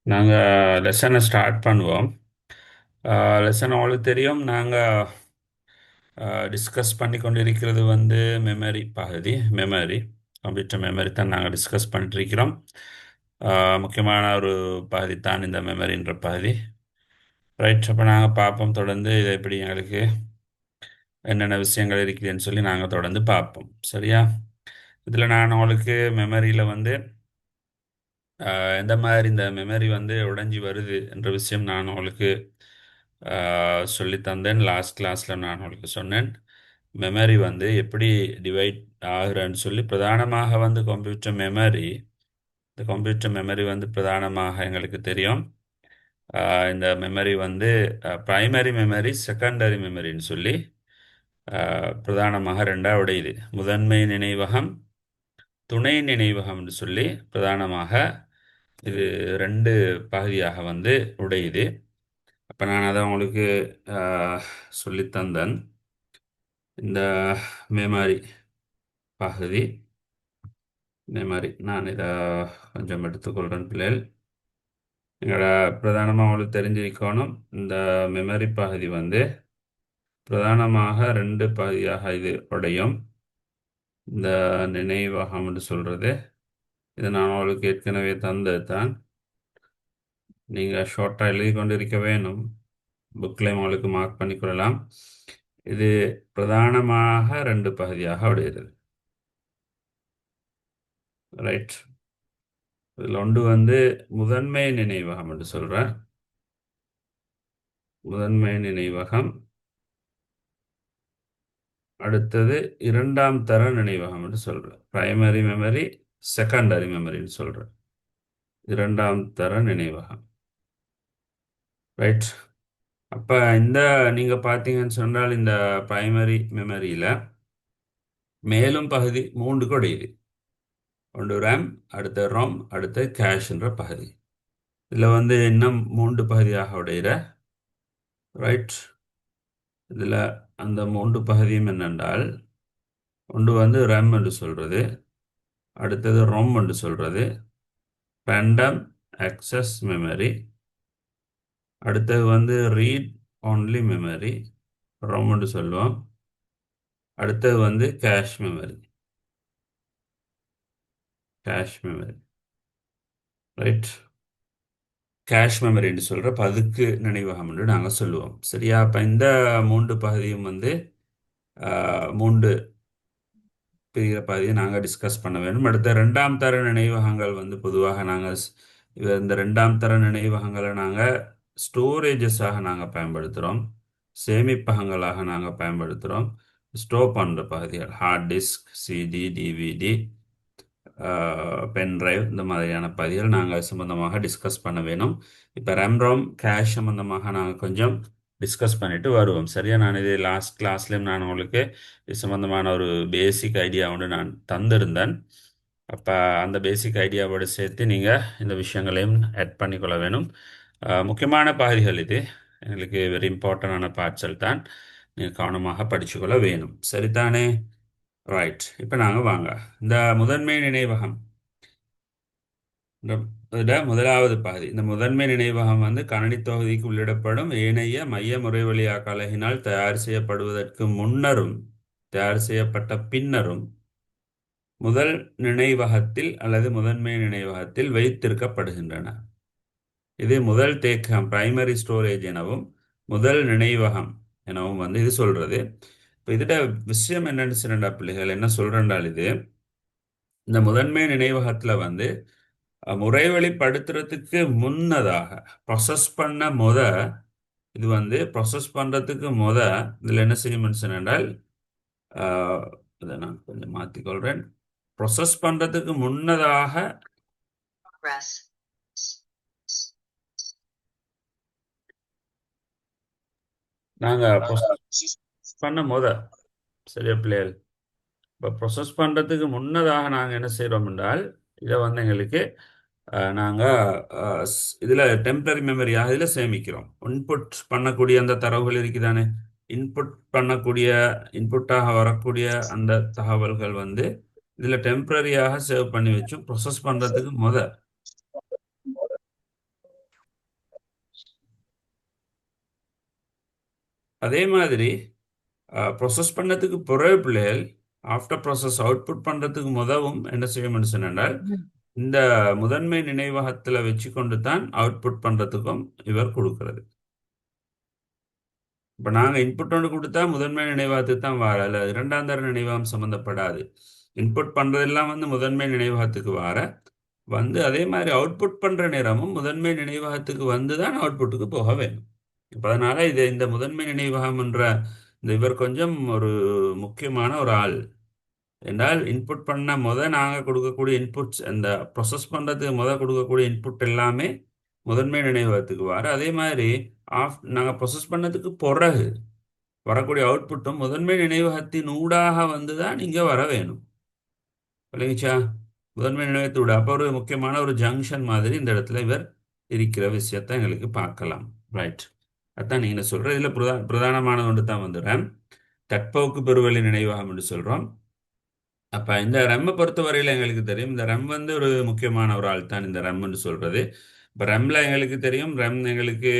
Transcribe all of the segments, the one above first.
நாங்கள் லெசனை ஸ்டார்ட் பண்ணுவோம். லெசன் உங்களுக்கு தெரியும். நாங்கள் டிஸ்கஸ் பண்ணி கொண்டிருக்கிறது வந்து மெமரி பகுதி. கம்ப்யூட்டர் மெமரி தான் நாங்கள் டிஸ்கஸ் பண்ணிட்டுருக்கிறோம். முக்கியமான ஒரு பகுதி தான் இந்த மெமரின்ற பகுதி. ரைட், அப்போ நாங்கள் பார்ப்போம் தொடர்ந்து இதை எப்படி எங்களுக்கு என்னென்ன விஷயங்கள் இருக்குதுன்னு சொல்லி நாங்கள் தொடர்ந்து பார்ப்போம். சரியா? இதில் நான் உங்களுக்கு மெமரியில் வந்து எந்த மாதிரி இந்த மெமரி வந்து உடைஞ்சி வருது என்ற விஷயம் நான் உங்களுக்கு சொல்லி தந்தேன். லாஸ்ட் கிளாஸில் நான் உங்களுக்கு சொன்னேன் மெமரி வந்து எப்படி டிவைட் ஆகுறன்னு சொல்லி. பிரதானமாக வந்து கம்ப்யூட்டர் மெமரி வந்து பிரதானமாக எங்களுக்கு தெரியும். இந்த மெமரி வந்து பிரைமரி மெமரி, செகண்டரி மெமரின்னு சொல்லி பிரதானமாக ரெண்டாக உடையுது. முதன்மை நினைவகம், துணை நினைவகம்னு சொல்லி பிரதானமாக இது ரெண்டு பகுதியாக வந்து உடையுது. அப்போ நான் அதை உங்களுக்கு சொல்லித்தந்தேன். இந்த மெமரி பகுதி நான் இதை கொஞ்சம் எடுத்துக்கொள்கிறேன் பிள்ளைகள். எங்களோட பிரதானமாக உங்களுக்கு தெரிஞ்சிருக்கணும். இந்த மெமரி பகுதி வந்து பிரதானமாக ரெண்டு பகுதியாக இது உடையும். இந்த நினைவகம்னு சொல்கிறது இது நான் உங்களுக்கு ஏற்கனவே தந்தது தான். நீங்கள் ஷார்ட்டாக எழுதி கொண்டிருக்க வேணும். புக்கில் உங்களுக்கு மார்க் பண்ணிக்கொள்ளலாம். இது பிரதானமாக ரெண்டு பகுதியாக உடைகிறது. ரைட், இதில் ஒன்று வந்து முதன்மை நினைவகம் என்று சொல்கிறேன். முதன்மை நினைவகம். அடுத்தது இரண்டாம் தர நினைவகம் என்று சொல்கிறேன். பிரைமரி மெமரி, செகண்டரி மெமரின்னு சொல்கிறேன். இரண்டாம் தர நினைவகம். ரைட், அப்போ இந்த நீங்கள் பார்த்தீங்கன்னு சொன்னால் இந்த பிரைமரி மெமரியில் மேலும் பகுதி மூன்று உடையுது. ஒன்று ரேம், அடுத்த ரோம், அடுத்த கேஷ்ன்ற பகுதி. இதில் வந்து இன்னும் மூன்று பகுதியாக உடையிற. ரைட், இதில் அந்த மூன்று பகுதியும் என்னென்றால் ஒன்று வந்து ரேம் என்று சொல்கிறது, அடுத்தது ரோம் என்று சொல்கிறது, ரேண்டம் ஆக்சஸ் மெமரி, அடுத்தது வந்து ரீட் ஒன்லி மெமரி, ரோம் என்று சொல்லுவோம். அடுத்தது வந்து cache memory. Right, cache memory என்று சொல்கிற பதுக்கு நினைவகம் என்று நாங்கள் சொல்லுவோம். சரியா? அப்போ இந்த மூன்று பகுதியும் வந்து மூன்று பெரிய பகுதியை நாங்கள் டிஸ்கஸ் பண்ண வேண்டும். அடுத்த ரெண்டாம் தர நினைவகங்கள் வந்து பொதுவாக நாங்கள் இந்த ரெண்டாம் தர நினைவகங்களை நாங்கள் ஸ்டோரேஜஸாக நாங்கள் பயன்படுத்துகிறோம், சேமிப்பகங்களாக நாங்கள் பயன்படுத்துகிறோம். ஸ்டோர் பண்ணுற பகுதிகள் hard disk, CD, DVD, pen drive, இந்த மாதிரியான பகுதிகள் நாங்கள் சம்பந்தமாக டிஸ்கஸ் பண்ண வேணும். இப்போ ரெம்ரோம் கேஷ் சம்பந்தமாக நாங்கள் கொஞ்சம் டிஸ்கஸ் பண்ணிட்டு வருவோம். சரியா? நான் இது லாஸ்ட் கிளாஸ்லேயும் நான் உங்களுக்கு இது சம்பந்தமான ஒரு பேசிக் ஐடியா ஒன்று நான் தந்திருந்தேன். அப்போ அந்த பேசிக் ஐடியாவோடு சேர்த்து நீங்கள் இந்த விஷயங்களையும் ஆட் பண்ணிக்கொள்ள வேணும். முக்கியமான பகுதிகள் இது, எங்களுக்கு வெரி இம்பார்ட்டண்டான பார்ட்ஸல் தான். நீங்கள் கவனமாக படிச்சுக்கொள்ள வேணும். சரிதானே? ரைட், இப்போ நாங்கள் வாங்க இந்த முதன்மை நினைவகம் முதலாவது பகுதி. இந்த முதன்மை நினைவகம் வந்து கணனி தொகுதிக்கு உள்ளிடப்படும் ஏனைய மைய முறைவழியாக்க அலகினால் தயார் செய்யப்படுவதற்கு முன்னரும் தயார் செய்யப்பட்ட பின்னரும் முதல் நினைவகத்தில் அல்லது முதன்மை நினைவகத்தில் வைத்திருக்கப்படுகின்றன. இது முதல் தேக்கம் பிரைமரி ஸ்டோரேஜ் எனவும் முதல் நினைவகம் எனவும் வந்து இது சொல்றது. இப்போ இதோட விஷயம் என்னன்னு சொன்னா பிள்ளைகள் என்ன சொல்றேன்டால், இது இந்த முதன்மை நினைவகத்துல வந்து முறைவழிப்படுத்துறதுக்கு முன்னதாக ப்ரொசஸ் பண்ண இது வந்து ப்ரொசஸ் பண்ணுறதுக்கு இதில் என்ன செய்யணும்னு சொன்னால், இதை நான் கொஞ்சம் மாற்றிக்கொள்கிறேன். ப்ரொசஸ் பண்ணுறதுக்கு முன்னதாக நாங்கள் ப்ரொசஸ் பண்ண சரியா பிள்ளைகள்? இப்போ ப்ரொசஸ் பண்ணுறதுக்கு முன்னதாக நாங்கள் என்ன செய்கிறோம் என்றால், இதை வந்து எங்களுக்கு நாங்கள் இதில் டெம்பரரி மெமரியாக இதில் சேமிக்கிறோம். இன்புட் பண்ணக்கூடிய அந்த தரவுகள் இருக்குதானே, இன்புட்டாக வரக்கூடிய அந்த தகவல்கள் வந்து இதில் டெம்பரரியாக சேவ் பண்ணி வச்சு ப்ரொசஸ் பண்ணுறதுக்கு அதே மாதிரி ப்ரொசஸ் பண்ணதுக்கு பிறகு பிள்ளைகள் ஆஃப்டர் ப்ராசஸ் அவுட்புட் பண்ணுறதுக்கு முதவும் என்ன செய்யணும்னு சொன்னால் ம். இந்த முதன்மை நினைவகத்தில் வச்சு கொண்டு தான் அவுட்புட் பண்ணுறதுக்கும் இவர் கொடுக்கிறது. இப்போ நாங்கள் இன்புட் ஒன்று கொடுத்தா முதன்மை நினைவகத்துக்கு தான் வர, இல்லை இரண்டாம் தர நினைவகம் சம்மந்தப்படாது. இன்புட் பண்ணுறதெல்லாம் வந்து முதன்மை நினைவகத்துக்கு வர வந்து அதே மாதிரி அவுட்புட் பண்ணுற நேரமும் முதன்மை நினைவகத்துக்கு வந்து தான் அவுட்புட்டுக்கு போக வேணும். இப்போ அதனால் இது இந்த முதன்மை நினைவகம் என்ற இந்த இவர் கொஞ்சம் ஒரு முக்கியமான ஒரு ஆள். என்றால் இன்புட் பண்ண நாங்கள் கொடுக்கக்கூடிய இன்புட்ஸ் அந்த ப்ரொசஸ் பண்ணுறதுக்கு கொடுக்கக்கூடிய இன்புட் எல்லாமே முதன்மை நினைவகத்துக்கு வர, அதே மாதிரி நாங்கள் ப்ரொசஸ் பண்ணதுக்கு பிறகு வரக்கூடிய அவுட்புட்டும் முதன்மை நினைவகத்தின் ஊடாக வந்து தான் இங்கே வர வேணும். விளங்கிச்சா? முதன்மை நினைவகத்தோட அப்போ ஒரு முக்கியமான ஒரு ஜங்ஷன் மாதிரி இந்த இடத்துல இவர் இருக்கிற விஷயத்தை எங்களுக்கு பார்க்கலாம். ரைட், அதான் நீங்கள் சொல்கிற இதில் பிரதானமான ஒன்று தான் வந்துடுறேன். தட்பவுக்கு பெருவெளி நினைவகம் என்று சொல்கிறோம். அப்போ இந்த ரெம்மை பொறுத்தவரையில் எங்களுக்கு தெரியும், இந்த ரெம் வந்து ஒரு முக்கியமான ஒரு ஆள் தான் இந்த ரெம்னு சொல்கிறது. இப்போ ரெம்ல எங்களுக்கு தெரியும், ரெம் எங்களுக்கு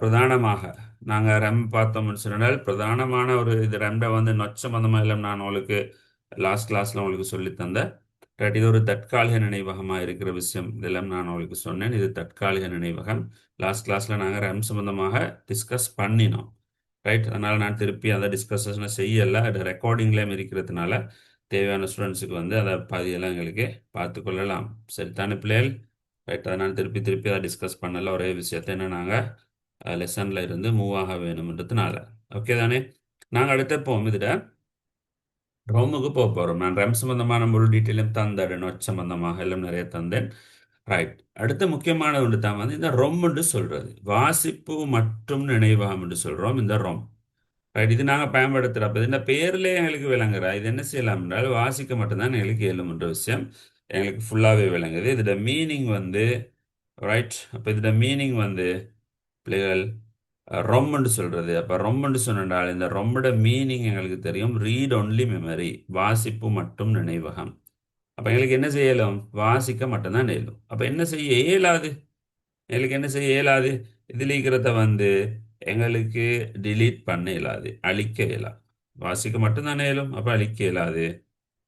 பிரதானமாக நாங்கள் ரெம் பார்த்தோம்னு சொன்னால் பிரதானமான ஒரு இது ரெம்ட வந்து நொச்ச சம்பந்தமாக இல்லை, நான் உங்களுக்கு லாஸ்ட் கிளாஸில் உங்களுக்கு சொல்லி தந்தேன். ரைட், இது ஒரு தற்காலிக நினைவகமாக இருக்கிற விஷயம், இதெல்லாம் நான் உங்களுக்கு சொன்னேன். இது தற்காலிக நினைவகம். லாஸ்ட் கிளாஸில் நாங்கள் ரெம் சம்பந்தமாக டிஸ்கஸ் பண்ணினோம். ரைட், அதனால் நான் திருப்பி அந்த டிஸ்கஷனை செய்யலை, அது ரெக்கார்டிங்லேயும் இருக்கிறதுனால தேவையான ஸ்டூடெண்ட்ஸுக்கு வந்து அதை பாதியெல்லாம் எங்களுக்கு பார்த்து கொள்ளலாம். சரி தானே பிள்ளைகள்? ரைட், அதை நான் திருப்பி திருப்பி அதை டிஸ்கஸ் பண்ணல, ஒரே விஷயத்தை என்ன நாங்கள் லெசனில் இருந்து மூவ் ஆக வேணும்ன்றதுனால. ஓகே தானே? நாங்கள் அடுத்த போவோம் இதில் ரோமுக்கு போக போகிறோம். நான் ரெம் சம்பந்தமான முழு டீட்டெயிலும் தந்தேன், நோட் சம்பந்தமாக எல்லாம் நிறைய தந்தேன். ரைட், அடுத்த முக்கியமான ஒன்று தான் வந்து இந்த ரொம்னு சொல்கிறது, வாசிப்பு மற்றும் நினைவகம் என்று சொல்கிறோம் இந்த ரொம். ரைட், இது நாங்கள் பயன்படுத்துகிறோம். அப்போ இந்த பேர்லேயே எங்களுக்கு விளங்குறா, இது என்ன செய்யலாம் என்றால் வாசிக்க மட்டும்தான் எங்களுக்கு இயலும்ன்ற விஷயம் எங்களுக்கு ஃபுல்லாகவே விளங்குது. இதோட மீனிங் வந்து ரைட், அப்போ இதோட மீனிங் வந்து பிள்ளைகள் ரொம்முன்னு சொல்கிறது. அப்போ ரொம்முன்னு சொன்னால் இந்த ரொம்போட மீனிங் எங்களுக்கு தெரியும், ரீட் ஒன்லி மெமரி, வாசிப்பு மட்டும் நினைவகம். அப்போ எங்களுக்கு என்ன செய்யலாம்? வாசிக்க மட்டும்தான் இயலும். அப்போ என்ன செய்ய இயலாது? எங்களுக்கு என்ன செய்ய இயலாது? இதில் இருக்கிறத வந்து எங்களுக்கு டிலீட் பண்ண இயலாது, அழிக்க இயலாது. வாசிக்க மட்டும்தான் இயலும், அப்போ அழிக்க இயலாது.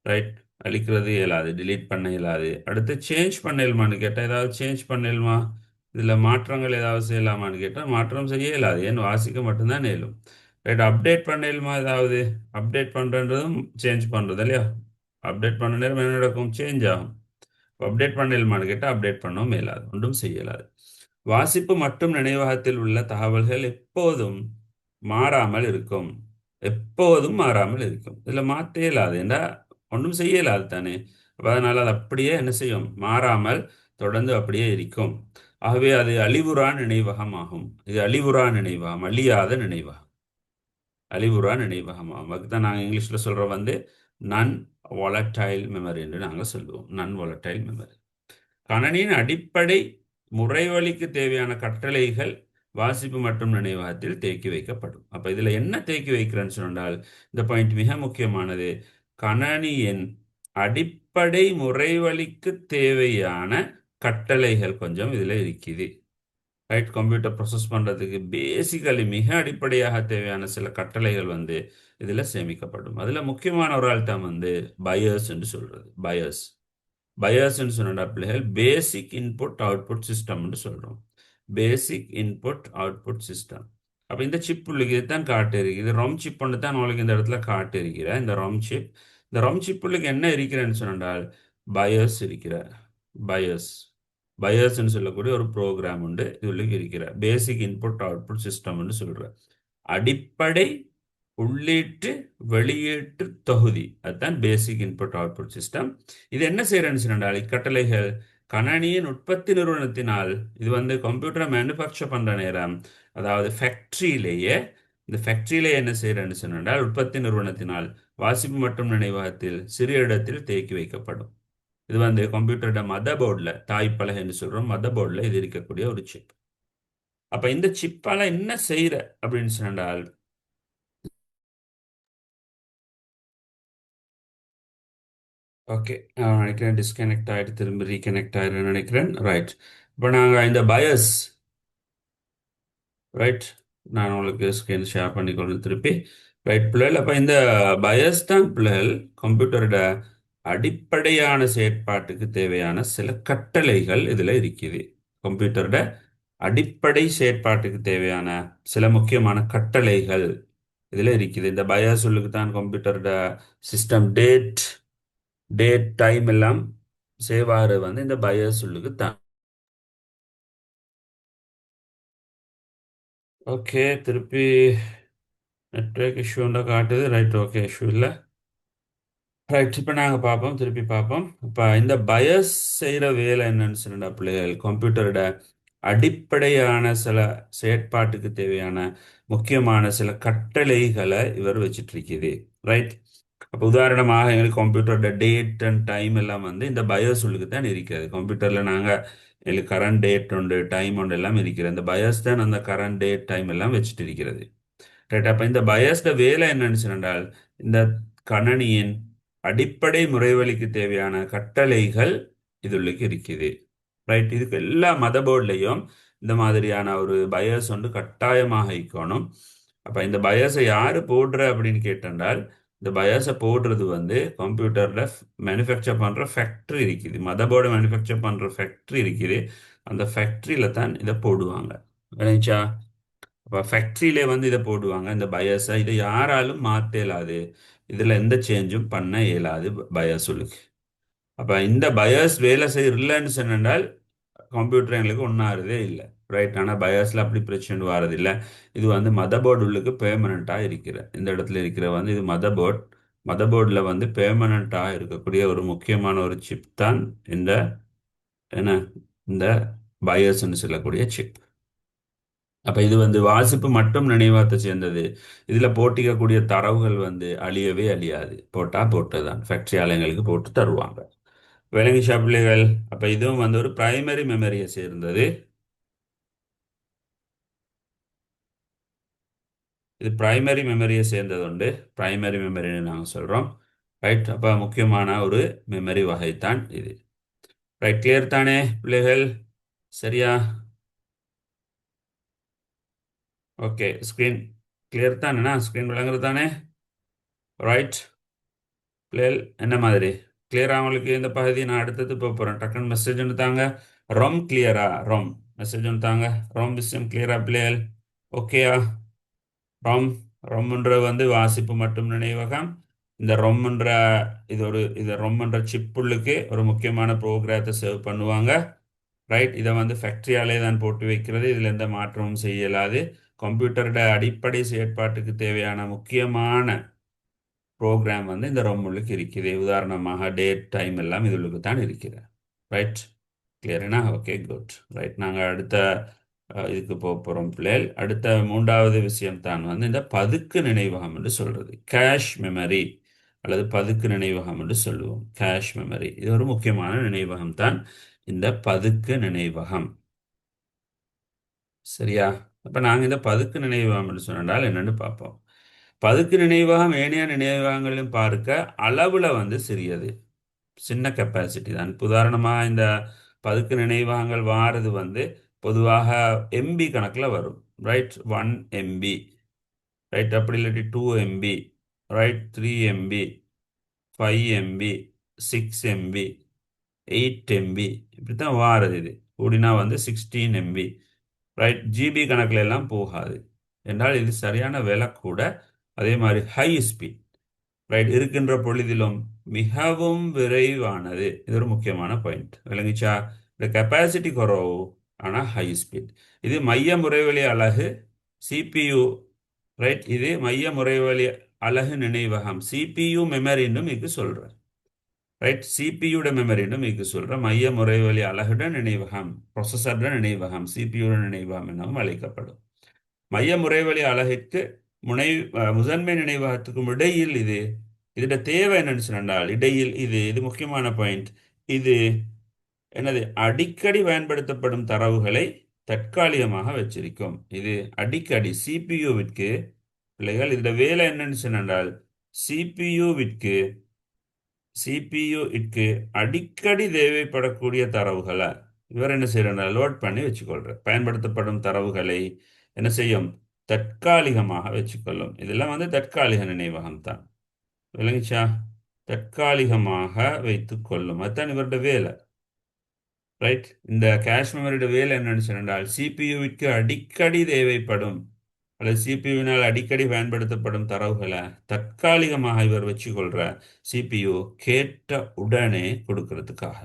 ரைட், அழிக்கிறது இயலாது, டிலீட் பண்ண இயலாது. அடுத்து சேஞ்ச் பண்ண இயலுமான்னு கேட்டால் ஏதாவது சேஞ்ச் பண்ண இயலுமா? இதில் மாற்றங்கள் ஏதாவது செய்யலாமான்னு கேட்டால் மாற்றம் செய்ய இயலாது, ஏன் வாசிக்க மட்டும்தான் இயலும். ரைட், அப்டேட் பண்ண இயலுமா? ஏதாவது அப்டேட் பண்ணுறதும் சேஞ்ச் பண்ணுறது இல்லையா? அப்டேட் பண்ண நேரம் என்ன நடக்கும்? சேஞ்ச் ஆகும். அப்டேட் பண்ண இயலுமான்னு கேட்டால் அப்டேட் பண்ணவும் இயலாது, ஒன்றும் செய்ய இயலாது. வாசிப்பு மற்றும் நினைவகத்தில் உள்ள தகவல்கள் எப்போதும் மாறாமல் இருக்கும். எப்போதும் மாறாமல் இருக்கும். இதில் மாற்ற இயலாது என்றா ஒன்றும் செய்ய இயலாது தானே. அப்ப அதனால் அது அப்படியே என்ன செய்யும்? மாறாமல் தொடர்ந்து அப்படியே இருக்கும். ஆகவே அது அழிவுறா நினைவகம் ஆகும். இது அழிவுறா நினைவகம், அழியாத நினைவகம், அழிவுறா நினைவகம் ஆகும். அதுதான் நாங்கள் இங்கிலீஷில் சொல்கிற வந்து நன் வாலட்டைல் மெமரி என்று நாங்கள் சொல்லுவோம். நன் வாலட்டைல் மெமரி. கணனியின் அடிப்படை முறைவழிக்கு தேவையான கட்டளைகள் வாசிப்பு மற்றும் நினைவகத்தில் தேக்கி வைக்கப்படும். அப்போ இதில் என்ன தேக்கி வைக்கிறேன்னு சொன்னால் இந்த பாயிண்ட் மிக முக்கியமானது. கணனியின் அடிப்படை முறைவழிக்கு தேவையான கட்டளைகள் கொஞ்சம் இதில் இருக்குது. ரைட், கம்ப்யூட்டர் ப்ராசஸ் பண்ணுறதுக்கு பேசிக்கலி மிக அடிப்படையாக தேவையான சில கட்டளைகள் வந்து இதில் சேமிக்கப்படும். அதில் முக்கியமான ஒரு ஆள் தான் வந்து பயர்ஸ் என்று சொல்கிறது. பயர்ஸ் பயாஸ்ன்னு சொன்ன பிள்ளைகள் பேசிக் இன்புட் அவுட்புட் சிஸ்டம்னு சொல்கிறோம். பேசிக் இன்புட் அவுட்புட் சிஸ்டம். அப்போ இந்த சிப் உள்ளுக்கு இதுதான் காட்டிருக்கு, இது ரொம் சிப் ஒன்று தான் உங்களுக்கு இந்த இடத்துல காட்டிருக்கிற இந்த ரொம் சிப். இந்த ரொம் சிப் உள்ளுக்கு என்ன இருக்கிறேன்னு சொன்னால் பயஸ் இருக்கிற, பயஸ் பயஸ்ன்னு சொல்லக்கூடிய ஒரு ப்ரோக்ராம் உண்டு. இது உள்ளுக்கு இருக்கிற பேசிக் இன்புட் அவுட்புட் சிஸ்டம்னு சொல்கிற அடிப்படை உள்ளீட்டு வெளியீட்டு தொகுதி, அதுதான் பேசிக் இன்புட் அவுட்புட் சிஸ்டம். இது என்ன செய்யறேன்னு சொன்னால் இக்கட்டளைகள் கணனியின் உற்பத்தி நிறுவனத்தினால் இது வந்து கம்ப்யூட்டரை மேனுஃபேக்சர் பண்ற நேரம், அதாவது ஃபேக்டரியிலேயே இந்த ஃபேக்டரியிலே என்ன செய்யறேன்னு சொன்னால் உற்பத்தி நிறுவனத்தினால் வாசிப்பு மற்றும் நினைவகத்தில் சிறிய இடத்தில் தேக்கி வைக்கப்படும். இது வந்து கம்ப்யூட்டரோட மதர் போர்டில், தாய்ப்பலகைன்னு சொல்றோம், மதர் போர்டில் இது இருக்கக்கூடிய ஒரு சிப். அப்ப இந்த சிப்பால என்ன செய்யற அப்படின்னு சொன்னால் ஓகே, நான் நினைக்கிறேன் டிஸ்கனெக்ட் ஆகிட்டு திரும்ப ரீகனெக்ட் ஆகிடுன்னு நினைக்கிறேன். ரைட், இப்போ நாங்கள் இந்த பயஸ் ரைட் நான் உங்களுக்கு ஸ்க்ரீன் ஷேர் பண்ணிக்கொள்கிறேன் திருப்பி. ரைட் பிள்ளைகள், அப்போ இந்த பயஸ் தான் பிள்ளைகள் கம்ப்யூட்டரோட அடிப்படையான செயற்பாட்டுக்கு தேவையான சில கட்டளைகள் இதில் இருக்குது. கம்ப்யூட்டரோட அடிப்படை செயற்பாட்டுக்கு தேவையான சில முக்கியமான கட்டளைகள் இதில் இருக்குது. இந்த பயாஸ் சொல்லுக்கு தான் கம்ப்யூட்டரோட சிஸ்டம் டேட் டைம் எல்லாம் சேவ் ஆகிறது வந்து இந்த பயாஸ் சொல்லுக்கு தான். ஓகே, திருப்பி நெட்வொர்க் இஷ்யூ காட்டுது. ரைட், ஓகே, இஷ்யூ இல்லை. ரைட், இப்போ நாங்கள் பார்ப்போம், திருப்பி பார்ப்போம். இப்போ இந்த பயஸ் செய்கிற வேலை என்னன்னு சொன்னா பிள்ளைகள், கம்ப்யூட்டரோட அடிப்படையான சில செயற்பாட்டுக்கு தேவையான முக்கியமான சில கட்டளைகளை இவர் வச்சிட்டு இருக்குது. ரைட். அப்போ உதாரணமாக எங்களுக்கு கம்ப்யூட்டரோட டேட் அண்ட் டைம் எல்லாம் வந்து இந்த பயஸ் உள்ளுக்கு தான் இருக்கிறது. கம்ப்யூட்டரில் நாங்கள் எங்களுக்கு கரண்ட் டேட் உண்டு, டைம் உண்டு, எல்லாம் இருக்கிறது. இந்த பயஸ் தான் அந்த கரண்ட் டேட் டைம் எல்லாம் வச்சுட்டு இருக்கிறது. ரைட். அப்போ இந்த பயஸ்ட வேலை என்னன்னு சொன்னால், இந்த கணனியின் அடிப்படை முறைவழிக்கு தேவையான கட்டளைகள் இதுள்ளுக்கு இருக்குது. ரைட். இதுக்கு எல்லா மதபோர்ட்லையும் இந்த மாதிரியான ஒரு பயஸ் வந்து கட்டாயமாக இருக்கணும். அப்போ இந்த பயஸை யார் போடுற அப்படின்னு கேட்டால், இந்த பயஸை போடுறது வந்து கம்ப்யூட்டரில் மேனுஃபேக்சர் பண்ணுற ஃபேக்ட்ரி இருக்குது. மதபோர்டை மேனுஃபேக்சர் பண்ணுற ஃபேக்ட்ரி இருக்குது. அந்த ஃபேக்ட்ரியில் தான் இதை போடுவாங்க. விளைஞ்சா? அப்போ ஃபேக்ட்ரியிலே வந்து இதை போடுவாங்க இந்த பயஸை. இதை யாராலும் மாற்ற இயலாது. இதில் எந்த சேஞ்சும் பண்ண இயலாது பயாஸுக்கு. அப்போ இந்த பயாஸ் வேலை செய்யறதில்லைன்னு சொன்னால் கம்ப்யூட்டர் எங்களுக்கு ஒன்றாறதே இல்லை. ரைட். ஆனால் பயாஸில் அப்படி பிரச்சனை வாரதில்லை. இது வந்து மதபோர்டு உள்ளுக்கு பெர்மனண்ட்டாக இருக்கிற இந்த இடத்துல இருக்கிற வந்து இது மதபோர்ட். மதபோர்டில் வந்து பெர்மனண்ட்டாக இருக்கக்கூடிய ஒரு முக்கியமான ஒரு சிப் தான் இந்த என்ன இந்த பயாஸ்ன்னு சொல்லக்கூடிய சிப். அப்போ இது வந்து வாசிப்பு மட்டும் நினைவாத்த சேர்ந்தது. இதில் போட்டிக்கக்கூடிய தரவுகள் வந்து அழியவே அழியாது. போட்டால் போட்டதுதான் ஃபேக்ட்ரி ஆலயங்களுக்கு போட்டு தருவாங்க. விலங்கிஷா பிள்ளைகள், அப்போ இதுவும் வந்து ஒரு பிரைமரி மெமரியை சேர்ந்தது. இது பிரைமரி மெமரியை சேர்ந்தது உண்டு. பிரைமரி மெமரின்னு நாங்கள் சொல்கிறோம். ரைட். அப்போ முக்கியமான ஒரு மெமரி வகைத்தான் இது. ரைட். கிளியர் தானே பிள்ளைகள்? சரியா? ஓகே. ஸ்க்ரீன் கிளியர் தானேண்ணா? ஸ்க்ரீன் விளங்குறது தானே? ரைட். பிள்ளைகள் என்ன மாதிரி கிளியரா உங்களுக்கு இந்த பகுதி? நான் அடுத்தது போக போகிறேன். டக்குன்னு மெசேஜ் ஒன்று தாங்க. ரொம் கிளியரா? ரொம் மெசேஜ் ஒன்று தாங்க. ரொம் விஷயம் கிளியரா பிள்ளைகள்? ஓகேயா? ரொம் ரொம்ன்ற வந்து வாசிப்பு மட்டும் நினைவகம். இந்த ரொம்ன்ற இது ரொம்ன்ற சிப்புள்ளுக்கு ஒரு முக்கியமான ப்ரோக்ராத்தை சேவ் பண்ணுவாங்க. ரைட். இதை வந்து ஃபேக்ட்ரியாலே தான் போட்டு வைக்கிறது. இதில் எந்த மாற்றமும் செய்யலாது. கம்ப்யூட்டரோட அடிப்படை செயற்பாட்டுக்கு தேவையான முக்கியமான ப்ரோக்ராம் வந்து இந்த ரொம்முள்ளுக்கு இருக்குது. உதாரணமாக டேட் டைம் எல்லாம் இதுளுக்கு தான் இருக்குது. ரைட். கிளியர்னா? Okay, good. ரைட். நாங்கள் அடுத்த இதுக்கு போக போகிறோம் பிள்ளைகள். அடுத்த மூன்றாவது விஷயம் தான் வந்து இந்த பதுக்கு நினைவகம் என்று சொல்கிறது. கேஷ் மெமரி அல்லது பதுக்கு நினைவகம் என்று சொல்லுவோம். கேஷ் மெமரி இது ஒரு முக்கியமான நினைவகம் தான் இந்த பதுக்கு நினைவகம். சரியா? அப்போ நாங்கள் இந்த பதுக்கு நினைவகம் என்று சொன்னால் என்னன்னு பார்ப்போம். பதுக்கு நினைவகம் ஏனைய நினைவகங்களையும் பார்க்க அளவில் வந்து சிறியது. சின்ன கெப்பாசிட்டி தான். இப்ப உதாரணமா இந்த பதுக்கு நினைவகங்கள் வாரது வந்து பொதுவாக எம்பி கணக்கில் வரும். ரைட். 1 MB. ரைட். அப்படி இல்லாட்டி 2 MB. Right. 3 MB, 5 MB, 6 MB, 8 MB, இப்படி தான் வாரது. இது கூடினா வந்து 16 MB. ரைட். ஜிபி கணக்கில் எல்லாம் போகாது. என்றால் இது சரியான விலை கூட. அதே மாதிரி ஹை ஸ்பீட். ரைட். இருக்கின்ற பொழுதிலும் மிகவும் விரைவானது. இது ஒரு முக்கியமான பாயிண்ட். விளங்கிச்சா? இந்த கெப்பாசிட்டி குறவு, ஆனால் ஹை ஸ்பீட். இது மைய முறைவழி அலகு சிபியு. ரைட். இது மைய முறைவழி அலகு நினைவகம் சிபியு மெமரின்னு మీకు சொல்கிறேன். ரைட். சிபியுட மெமரின்னு మీకు சொல்கிறேன். மைய முறைவழி அலகுட நினைவகம், ப்ரொசஸர்ட நினைவகம், சிபியுட நினைவகம் எனவும் அழைக்கப்படும். மைய முறைவழி அலகிற்கு முதன்மை நினைவகத்துக்கும் இடையில் இதோட தேவை என்னன்னு சொன்னால் இடையில் இது முக்கியமான பாயிண்ட். இது என்னது? அடிக்கடி பயன்படுத்தப்படும் தரவுகளை தற்காலிகமாக வச்சிருக்கும். இது அடிக்கடி சிபியூவிற்கு பிள்ளைகள் இதோட வேலை என்னன்னு சொன்னால் சிபியூவிற்கு சிபியூவிற்கு அடிக்கடி தேவைப்படக்கூடிய தரவுகளை இவர் என்ன செய்யறாங்க? லோட் பண்ணி வச்சுக்கொள்ற. பயன்படுத்தப்படும் தரவுகளை என்ன செய்யும்? தற்காலிகமாக வச்சுக்கொள்ளும். இதெல்லாம் வந்து தற்காலிக நினைவகம் தான். விளங்குச்சா? தற்காலிகமாக வைத்துக் கொள்ளும், அதுதான் இவருடைய வேலை. ரைட். இந்த கேஷ் மெமரியோட வேலை என்னன்னு சொன்னால் சிபியுவிற்கு அடிக்கடி தேவைப்படும் அல்லது சிபியுவினால் அடிக்கடி பயன்படுத்தப்படும் தரவுகளை தற்காலிகமாக இவர் வச்சுக்கொள்ற சிபியு கேட்ட உடனே கொடுக்கறதுக்காக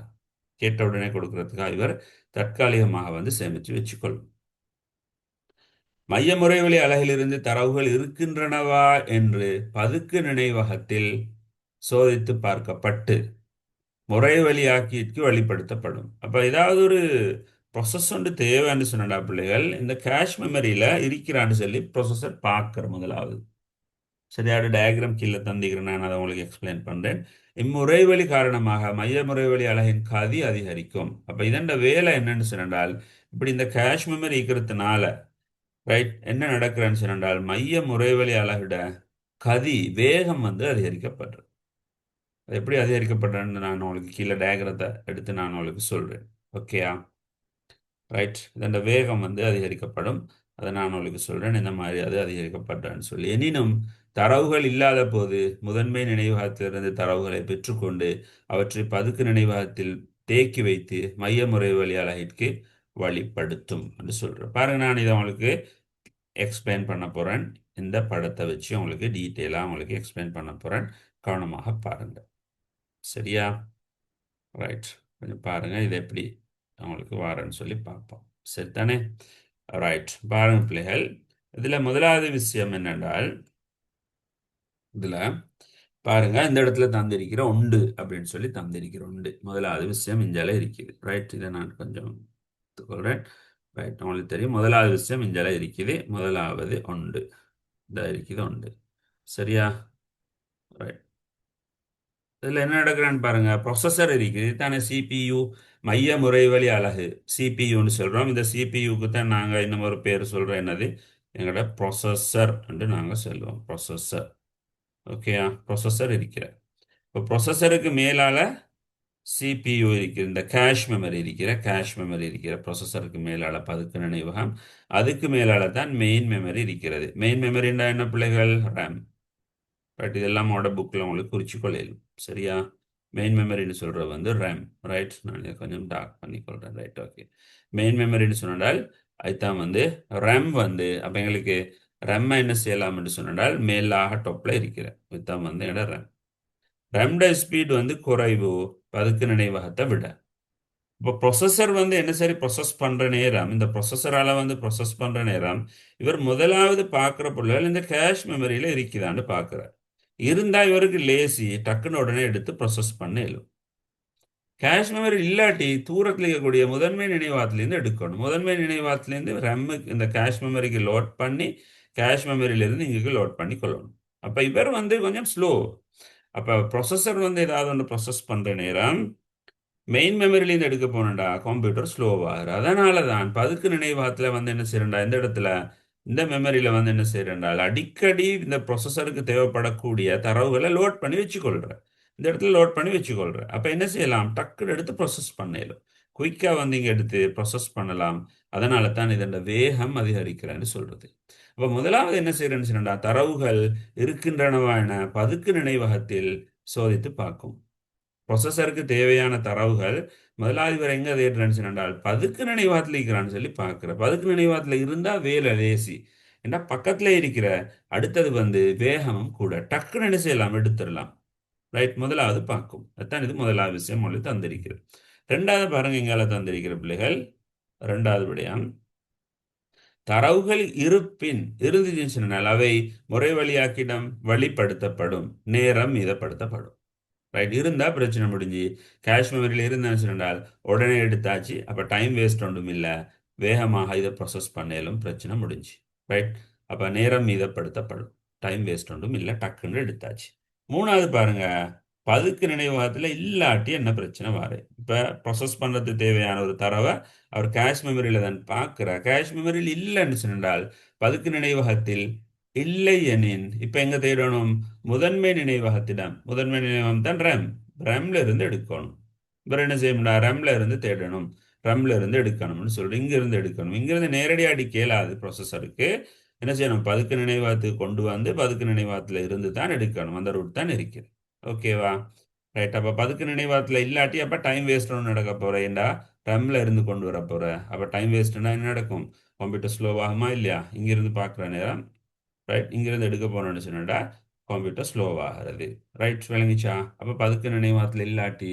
கேட்ட உடனே கொடுக்கறதுக்காக இவர் தற்காலிகமாக வந்து சேமித்து வச்சுக்கொள்ளும். மைய முறைவழி அலகிலிருந்து தரவுகள் இருக்கின்றனவா என்று பதுக்கு நினைவகத்தில் சோதித்து பார்க்கப்பட்டு முறைவழியாக்கிக்கு வெளிப்படுத்தப்படும். அப்போ ஏதாவது ஒரு ப்ரொசஸ் ஒன்று தேவைன்னு சொன்னடா பிள்ளைகள், இந்த கேஷ் மெமரியில் இருக்கிறான்னு சொல்லி ப்ரொசஸர் பார்க்குற முதலாவது. சரியான டயக்ராம் கீழே தந்திக்கிறேன், நான் அதை உங்களுக்கு எக்ஸ்பிளைன் பண்ணுறேன். இம்முறைவழி காரணமாக மைய முறைவழி அலகின் கதி அதிகரிக்கும். அப்போ இதன் வேலை என்னன்னு சொன்னால், இப்படி இந்த கேஷ் மெமரி இருக்கிறதுனால ரைட் என்ன நடக்கிறேன்னு சொன்னால் மைய முறைவழி அலகிட கதி வேகம் வந்து அதிகரிக்கப்படுறது. அது எப்படி அதிகரிக்கப்படுறேன்னு நான் உங்களுக்கு கீழே டயக்ரத்தை எடுத்து நான் உங்களுக்கு சொல்கிறேன். ஓகேயா? ரைட். இதன் வேகம் வந்து அதிகரிக்கப்படும். அதை நான் உங்களுக்கு சொல்கிறேன் இந்த மாதிரி அது அதிகரிக்கப்படுறேன்னு சொல்லி. எனினும் தரவுகள் இல்லாத போது முதன்மை நினைவகத்திலிருந்து தரவுகளை பெற்றுக்கொண்டு அவற்றை பதுக்கு நினைவகத்தில் தேக்கி வைத்து மைய முறை வழி அலகிற்கு வழிப்படுத்தும் என்று சொல்கிறேன். பாருங்க, நான் இதை உங்களுக்கு எக்ஸ்பிளைன் பண்ண போகிறேன். இந்த படத்தை வச்சு உங்களுக்கு டீட்டெயிலாக உங்களுக்கு எக்ஸ்பிளைன் பண்ண போகிறேன். கவனமாக பாருங்கள். சரியா? ரைட். கொஞ்சம் பாருங்கள் இது எப்படி அவங்களுக்கு வாரன்னு சொல்லி பார்ப்போம். சரிதானே? ரைட். பாருங்க பிள்ளைகள், இதில் முதலாவது விஷயம் என்னென்றால் இதில் பாருங்க இந்த இடத்துல தந்திருக்கிற உண்டு அப்படின்னு சொல்லி தந்திருக்கிற உண்டு முதலாவது விஷயம் இஞ்சால இருக்குது. ரைட். இதை நான் கொஞ்சம் சொல்கிறேன். ரைட். உங்களுக்கு தெரியும் முதலாவது விஷயம் இஞ்சால இருக்குது. முதலாவது உண்டு இந்த இருக்குது உண்டு. சரியா? ரைட். இதில் என்ன நடக்கிறான்னு பாருங்க. ப்ரொசஸர் இருக்குது தானே, சிபியு மைய முறைவழி அலகு சிபியுன்னு சொல்கிறோம். இந்த சிபியுக்கு தான் நாங்கள் இன்னும் ஒரு பேர் சொல்கிறோம், என்னது எங்களோட ப்ரொசஸர் என்று நாங்கள் சொல்லுவோம். ப்ரொசஸர். ஓகேயா? ப்ரொசஸர் இருக்கிற இப்போ ப்ரொசஸருக்கு மேலால் சிபியு இருக்கிற இந்த கேஷ் மெமரி இருக்கிற ப்ரொசஸருக்கு மேலால் பதுக்கு நினைவகம், அதுக்கு மேலால் தான் மெயின் மெமரி இருக்கிறது. மெயின் மெமரின்னா என்ன பிள்ளைகள்? ரேம். ரைட். இதெல்லாம் உங்களோட புக்கில் உங்களுக்கு குறிச்சு கொள்ளையிலும். சரியா? மெயின் மெமரின்னு சொல்கிறது வந்து ரேம். ரைட். நான் இதை கொஞ்சம் டார்க் பண்ணிக்கொள்கிறேன். ரைட். ஓகே. மெயின் மெமரின்னு சொன்னால் அதுதான் வந்து ரேம் வந்து அப்போ எங்களுக்கு ரேம்மை என்ன செய்யலாம்னு சொன்னால் மேலாக டொப்பில் இருக்கிற இதுதான் வந்து என்னோட ரேம். ரேம்ட ஸ்பீட் வந்து குறைவு பதுக்கு நினைவகத்தை விட. இப்போ ப்ரொசஸர் வந்து என்ன சரி ப்ரொசஸ் பண்ணுற நேரம், இந்த ப்ரொசஸரால் வந்து ப்ரொசஸ் பண்ணுற நேரம் இவர் முதலாவது பார்க்குற பொருள்கள் இந்த கேஷ் மெமரியில் இருக்குதான்னு பார்க்குறார். இருந்தால் இவருக்கு லேசி டக்குன்னு உடனே எடுத்து ப்ரொசஸ் பண்ண இயலும். கேஷ் மெமரி இல்லாட்டி தூரத்தில் இருக்கக்கூடிய முதன்மை நினைவாகத்திலேருந்து எடுக்கணும். முதன்மை நினைவாகத்திலேருந்து ரெம்முக்கு இந்த கேஷ் மெமரிக்கு லோட் பண்ணி கேஷ் மெமரியிலேருந்து இங்கே லோட் பண்ணி கொள்ளணும். அப்போ இவர் வந்து கொஞ்சம் ஸ்லோ. அப்போ ப்ரொசஸர் வந்து ஏதாவது ஒன்று ப்ரொசஸ் பண்ணுற நேரம் மெயின் மெமரியிலேருந்து எடுக்க போனடா கம்ப்யூட்டர் ஸ்லோவாகிற. அதனால தான் பதுக்கு நினைவகத்தில் வந்து என்ன செய்யறா இந்த இடத்துல இந்த மெமரியில் வந்து என்ன செய்யறால் அடிக்கடி இந்த ப்ரொசஸருக்கு தேவைப்படக்கூடிய தரவுகளை லோட் பண்ணி வச்சுக்கொள்கிற. இந்த இடத்துல லோட் பண்ணி வச்சுக்கொள்கிற. அப்போ என்ன செய்யலாம்? டக்குன்னு எடுத்து ப்ரொசஸ் பண்ணலாம். குயிக்காக வந்து இங்கே எடுத்து ப்ரொசஸ் பண்ணலாம். அதனால தான் இதோட வேகம் அதிகரிக்கிறேன்னு சொல்கிறது. அப்போ முதலாவது என்ன செய்யறேன்னு சொன்னா தரவுகள் இருக்கின்றனவான பதுக்கு நினைவகத்தில் சோதித்து பார்க்கும். ப்ரொசஸருக்கு தேவையான தரவுகள் முதலாவது இவர் எங்கே தேடுறேன்னு சொன்னால் பதுக்கு நினைவாத்தில் இருக்கிறான்னு சொல்லி பார்க்குற. பதுக்கு நினைவாத்தில் இருந்தால் வேலை லேசி ஏன்னா பக்கத்தில் இருக்கிற. அடுத்தது வந்து வேகமும் கூட டக்குன்னு என்ன செய்யலாம்? எடுத்துடலாம். ரைட். முதலாவது பார்க்கும். அதுதான் இது முதலாவது விஷயம் உங்களுக்கு தந்திருக்கிறது. ரெண்டாவது பாருங்க எங்கால தந்திருக்கிற பிள்ளைகள். ரெண்டாவது விடயம் தரவுகள் இருப்பின் இருந்துச்சுன்னு சொன்னால் அவை முறை வழியாக்கிடம் வழிப்படுத்தப்படும், நேரம் மீதப்படுத்தப்படும். ரைட். இருந்தால் பிரச்சனை முடிஞ்சு. கேஷ் மெமரியில் இருந்தேன்னு சொன்னால் உடனே எடுத்தாச்சு. அப்போ டைம் வேஸ்ட் ஒன்றும் இல்லை, வேகமாக இதை ப்ரொசஸ் பண்ணாலும் பிரச்சனை முடிஞ்சு. ரைட். அப்போ நேரம் மீதப்படுத்தப்படும், டைம் வேஸ்ட் ஒன்றும் இல்லை, டக்குன்னு எடுத்தாச்சு. மூணாவது பாருங்க, பதுக்கு நினைவகத்தில் இல்லாட்டி என்ன பிரச்சனை வாரு. இப்போ ப்ரொசஸ் பண்ணுறதுக்கு தேவையான ஒரு தரவை அவர் கேஷ் மெமரியில் தான் பார்க்குற. கேஷ் மெமரியில் இல்லைன்னு சொன்னால் பதுக்கு நினைவகத்தில் இல்லை எனின் இப்போ எங்கே தேடணும்? முதன்மை நினைவகத்திடம். முதன்மை நினைவகம் தான் ரேம். ரேம்ல இருந்து எடுக்கணும். இவர் என்ன செய்யணும்னா ரேம்ல இருந்து தேடணும், ரேம்ல இருந்து எடுக்கணும்னு சொல்லிட்டு இங்கிருந்து எடுக்கணும். இங்கிருந்து நேரடியாக அடிக்க இயலாது ப்ரொசஸருக்கு. என்ன செய்யணும்? பதுக்கு நினைவகத்துக்கு கொண்டு வந்து பதுக்கு நினைவகத்தில் இருந்து தான் எடுக்கணும். அந்த ரூட் தான் இருக்குது. ஓகேவா? ரைட். அப்போ பதுக்கு நினைவகத்தில் இல்லாட்டி அப்போ டைம் வேஸ்ட் ஒன்று நடக்க போகிறேன்டா. ரம்ல இருந்து கொண்டு வர போகிற. அப்போ டைம் வேஸ்ட்னா என்ன நடக்கும்? கம்ப்யூட்டர் ஸ்லோவாகுமா இல்லையா? இங்கிருந்து பார்க்குற நேரம், ரைட், இங்கிருந்து எடுக்க போனோம்னு சொன்னடா கம்ப்யூட்டர் ஸ்லோவாகிறது. ரைட், விளங்கிச்சா? அப்போ பதுக்கு நினைவகத்தில் இல்லாட்டி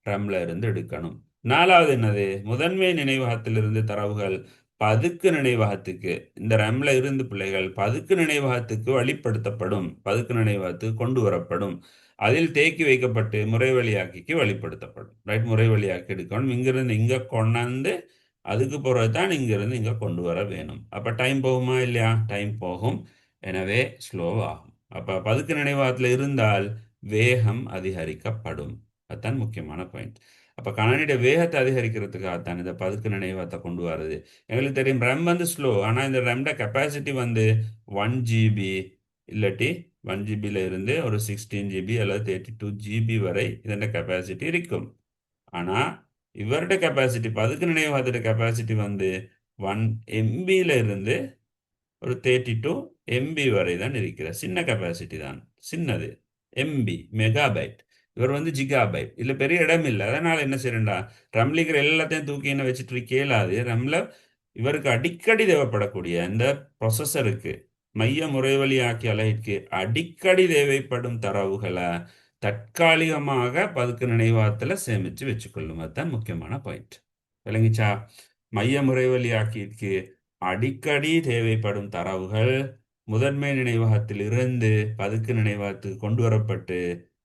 ரம்ல இருந்து எடுக்கணும். நாலாவது என்னது? முதன்மை நினைவகத்திலிருந்து தரவுகள் பதுக்கு நினைவகத்துக்கு, இந்த ரம்ல இருந்து பிள்ளைகள் பதுக்கு நினைவகத்துக்கு வழிப்படுத்தப்படும், பதுக்கு நினைவகத்துக்கு கொண்டு வரப்படும். அதில் தேக்கி வைக்கப்பட்டு முறை வழியாக்கிக்கு வழிப்படுத்தப்படும். ரைட், முறை வழியாக்கி எடுக்கணும். இங்கிருந்து இங்க கொண்டாந்து அதுக்கு பிறகு தான் இங்கிருந்து இங்க கொண்டு வர வேணும். அப்ப டைம் போகுமா இல்லையா? டைம் போகும். எனவே ஸ்லோ ஆகும். அப்ப பதுக்கு நினைவகத்தில் இருந்தால் வேகம் அதிகரிக்கப்படும். அதுதான் முக்கியமான பாயிண்ட். அப்ப கணனியோட வேகத்தை அதிகரிக்கிறதுக்காகத்தான் இந்த பதுக்கு நினைவகத்தை கொண்டு வரது. எங்களுக்கு தெரியும் RAM வந்து ஸ்லோ, ஆனால் இந்த RAMட கெப்பாசிட்டி வந்து 1 GB, இல்லாட்டி 1 GB இருந்து ஒரு 16 GB அல்லது 32 GB வரை இதன் கெப்பாசிட்டி இருக்கும். ஆனால் இவருடைய கெப்பாசிட்டி, பதுக்கு நினைவகத்தோட கெப்பாசிட்டி வந்து 1 MB இருந்து ஒரு 32 MB வரை தான் இருக்கிற சின்ன கெப்பாசிட்டி தான். சின்னது எம்பி, மெகாபைட். இவர் வந்து ஜிகாபைட். இதுல பெரிய இடம் இல்லை. அதனால என்ன செய்யறா, ரம்ல இருக்கிற எல்லாத்தையும் தூக்கி என்ன வச்சுட்டு இருக்கேலாது. ரம்ல இவருக்கு அடிக்கடி தேவைப்படக்கூடிய இந்த ப்ரொசஸருக்கு, மைய முறைவழி ஆக்கி அலைக்கு அடிக்கடி தேவைப்படும் தரவுகளை தற்காலிகமாக பதுக்கு நினைவகத்துல சேமிச்சு வச்சுக்கொள்ளும். அதுதான் முக்கியமான பாயிண்ட். விளங்கிச்சா? மைய முறைவழி ஆக்கிக்கு அடிக்கடி தேவைப்படும் தரவுகள் முதன்மை நினைவகத்தில் இருந்து பதுக்கு நினைவகத்துக்கு கொண்டு வரப்பட்டு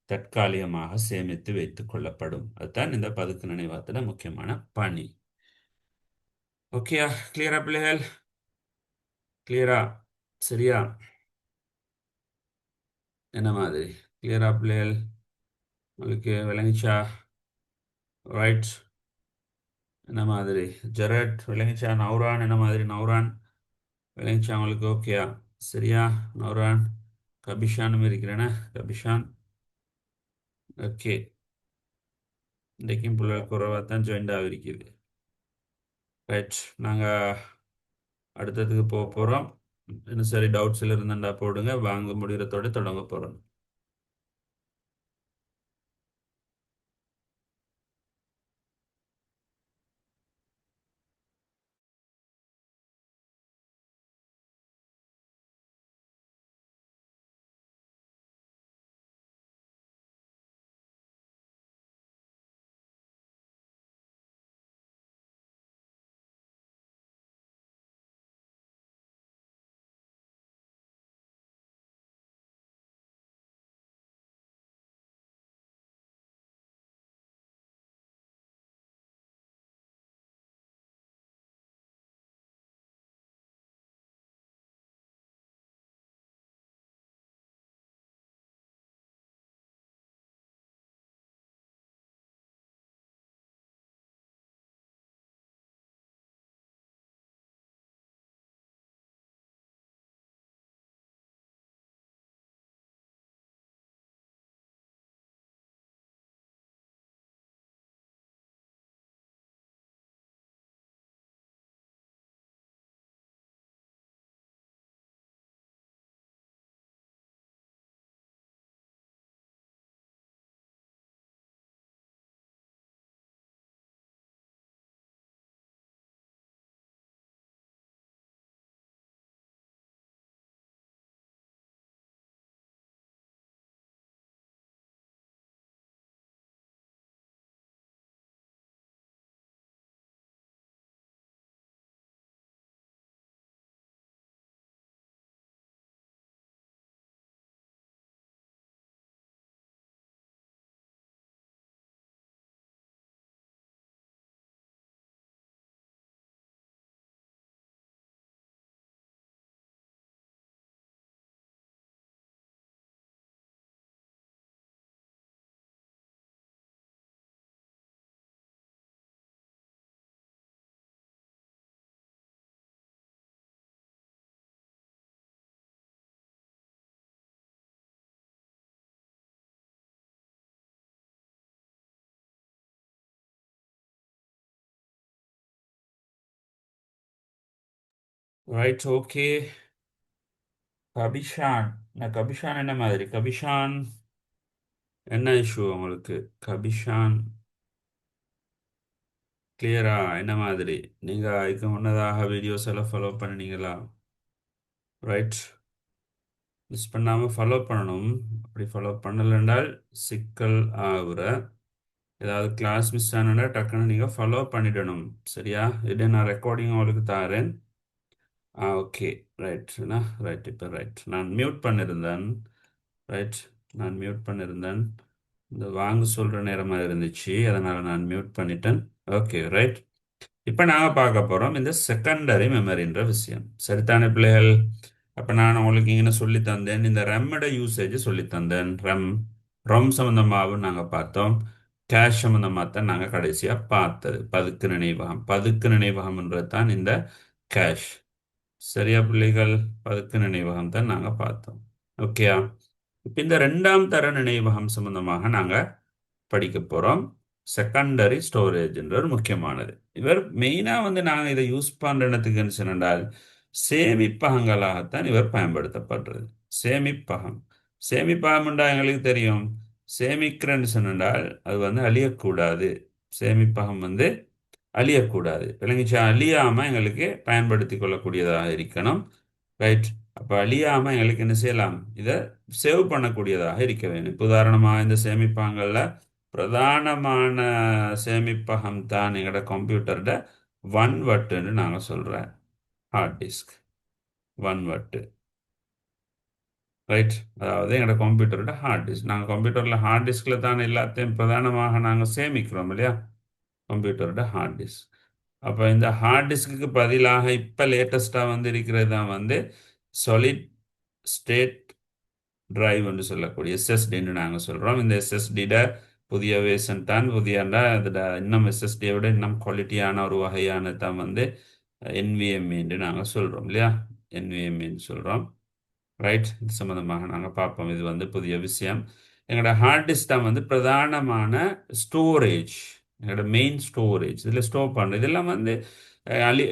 தற்காலிகமாக சேமித்து வைத்துக் கொள்ளப்படும். அதுதான் இந்த பதுக்கு நினைவகத்துல முக்கியமான பணி. ஓகேயா? கிளியரா பிள்ளைகள்? கிளியரா? சரியா? என்ன மாதிரி? கிளியரா பிள்ளைகள்? உங்களுக்கு விளங்கிச்சா? ரைட். என்ன மாதிரி? ஜெரட் விளங்கிச்சா? நௌரான் என்ன மாதிரி? நௌரான் விளங்கிச்சா உங்களுக்கு? ஓகேயா? சரியா? நௌரான் கபிஷானும் இருக்கிறேன்னா? கபிஷான். ஓகே. இன்றைக்கும் பிள்ளைகள் குறைவாக தான் ஜாயின்ட் ஆகிருக்குது. ரைட், நாங்கள் அடுத்ததுக்கு போக போகிறோம். இன்னும் சரி டவுட்ஸில் இருந்தாண்டா போடுங்க. வாங்க முடிகிறதோட தொடங்க போகிறோம். Right, okay. கபிஷான். கபிஷான் என்ன மாதிரி? கபிஷான் என்ன இஷ்யூ உங்களுக்கு? கபிஷான் கிளியரா என்ன மாதிரி? நீங்க இதுக்கு முன்னதாக வீடியோஸ் எல்லாம் ஃபாலோ பண்ணினீங்களா? ரைட். மிஸ் பண்ணாம ஃபாலோ பண்ணணும். அப்படி ஃபாலோ பண்ணலைன்றால் சிக்கல் ஆகுற. ஏதாவது கிளாஸ் மிஸ் ஆனா டக்குன்னு நீங்கள் ஃபாலோ பண்ணிடணும். சரியா? இது நான் ரெக்கார்டிங் உங்களுக்கு தாரேன். ஓகே. ரைட்ண்ணா. ரைட். இப்போ ரைட். நான் மியூட் பண்ணியிருந்தேன். ரைட். நான் மியூட் பண்ணியிருந்தேன். இந்த வாங்க சொல்கிற நேரமாக இருந்துச்சு, அதனால் நான் மியூட் பண்ணிட்டேன். ஓகே. ரைட். இப்போ நாங்கள் பார்க்க போகிறோம் இந்த செகண்டரி மெமரின்ற விஷயம். சரித்தானே பிள்ளைகள்? அப்போ நான் உங்களுக்கு இங்கே சொல்லி தந்தேன், இந்த ரெம்மோட யூசேஜ் சொல்லி தந்தேன். ரொம் சம்மந்தமாகவும் நாங்கள் பார்த்தோம். கேஷ் சம்மந்தமாக தான் நாங்கள் கடைசியாக பார்த்தது. பதுக்கு நினைவகம். பதுக்கு நினைவகம்ன்றது தான் இந்த கேஷ். சரியா பிள்ளைகள்? பதுக்கு நினைவகம் தான் நாங்கள் பார்த்தோம். ஓகேயா? இப்போ இந்த ரெண்டாம் தர நினைவகம் சம்பந்தமாக நாங்கள் படிக்க போகிறோம். செகண்டரி ஸ்டோரேஜ்ன்ற ஒரு முக்கியமானது. இவர் மெயினாக வந்து நாங்கள் இதை யூஸ் பண்ணுறதுக்கு என்ன சொன்னால், சேமிப்பகங்களாகத்தான் இவர் பயன்படுத்தப்படுறது. சேமிப்பகம். சேமிப்பகம்ன்றா எங்களுக்கு தெரியும். சேமிக்கிறேன்னு சொன்னால் அது வந்து அழியக்கூடாது. சேமிப்பகம் வந்து அழியக்கூடாது. விளங்கிச்சா? அழியாமல் எங்களுக்கு பயன்படுத்தி கொள்ளக்கூடியதாக இருக்கணும். ரைட். அப்போ அழியாமல் எங்களுக்கு என்ன செய்யலாம்? இதை சேவ் பண்ணக்கூடியதாக இருக்க வேண்டும். இப்போ உதாரணமாக இந்த சேமிப்பகங்களில் பிரதானமான சேமிப்பகம் தான் எங்களோட கம்ப்யூட்டரோட ஒன் வட்டுன்னு நாங்கள் சொல்கிறேன். Hard disk. ஒன் வட்டு. ரைட். அதாவது எங்களோட கம்ப்யூட்டரோட ஹார்ட் டிஸ்க். நாங்கள் கம்ப்யூட்டரில் ஹார்ட் டிஸ்கில் தான் எல்லாத்தையும் பிரதானமாக நாங்கள் சேமிக்கிறோம் இல்லையா? கம்ப்யூட்டரோட ஹார்ட் டிஸ்க். அப்போ இந்த ஹார்ட் டிஸ்க்கு பதிலாக இப்போ லேட்டஸ்ட்டாக வந்து இருக்கிறது தான் வந்து சாலிட் ஸ்டேட் டிரைவ்னு சொல்லக்கூடிய எஸ்எஸ்டின்னு நாங்கள் சொல்கிறோம். இந்த எஸ்எஸ்டியோட புதிய வேர்ஷன் தான். புதியண்டா அதில் இன்னும் எஸ்எஸ்டியை விட இன்னும் குவாலிட்டியான ஒரு வகையான தான் வந்து என்விஎம்இன்னு நாங்கள் சொல்கிறோம் இல்லையா? என்விஎம்இன்னு சொல்கிறோம். ரைட். இது சம்மந்தமாக நாங்கள் பார்ப்போம். இது வந்து புதிய விஷயம். எங்களோட ஹார்ட் டிஸ்க் தான் வந்து பிரதானமான ஸ்டோரேஜ். எங்களோட மெயின் ஸ்டோரேஜ். இதில் ஸ்டோர் பண்ணுறது இதெல்லாம் வந்து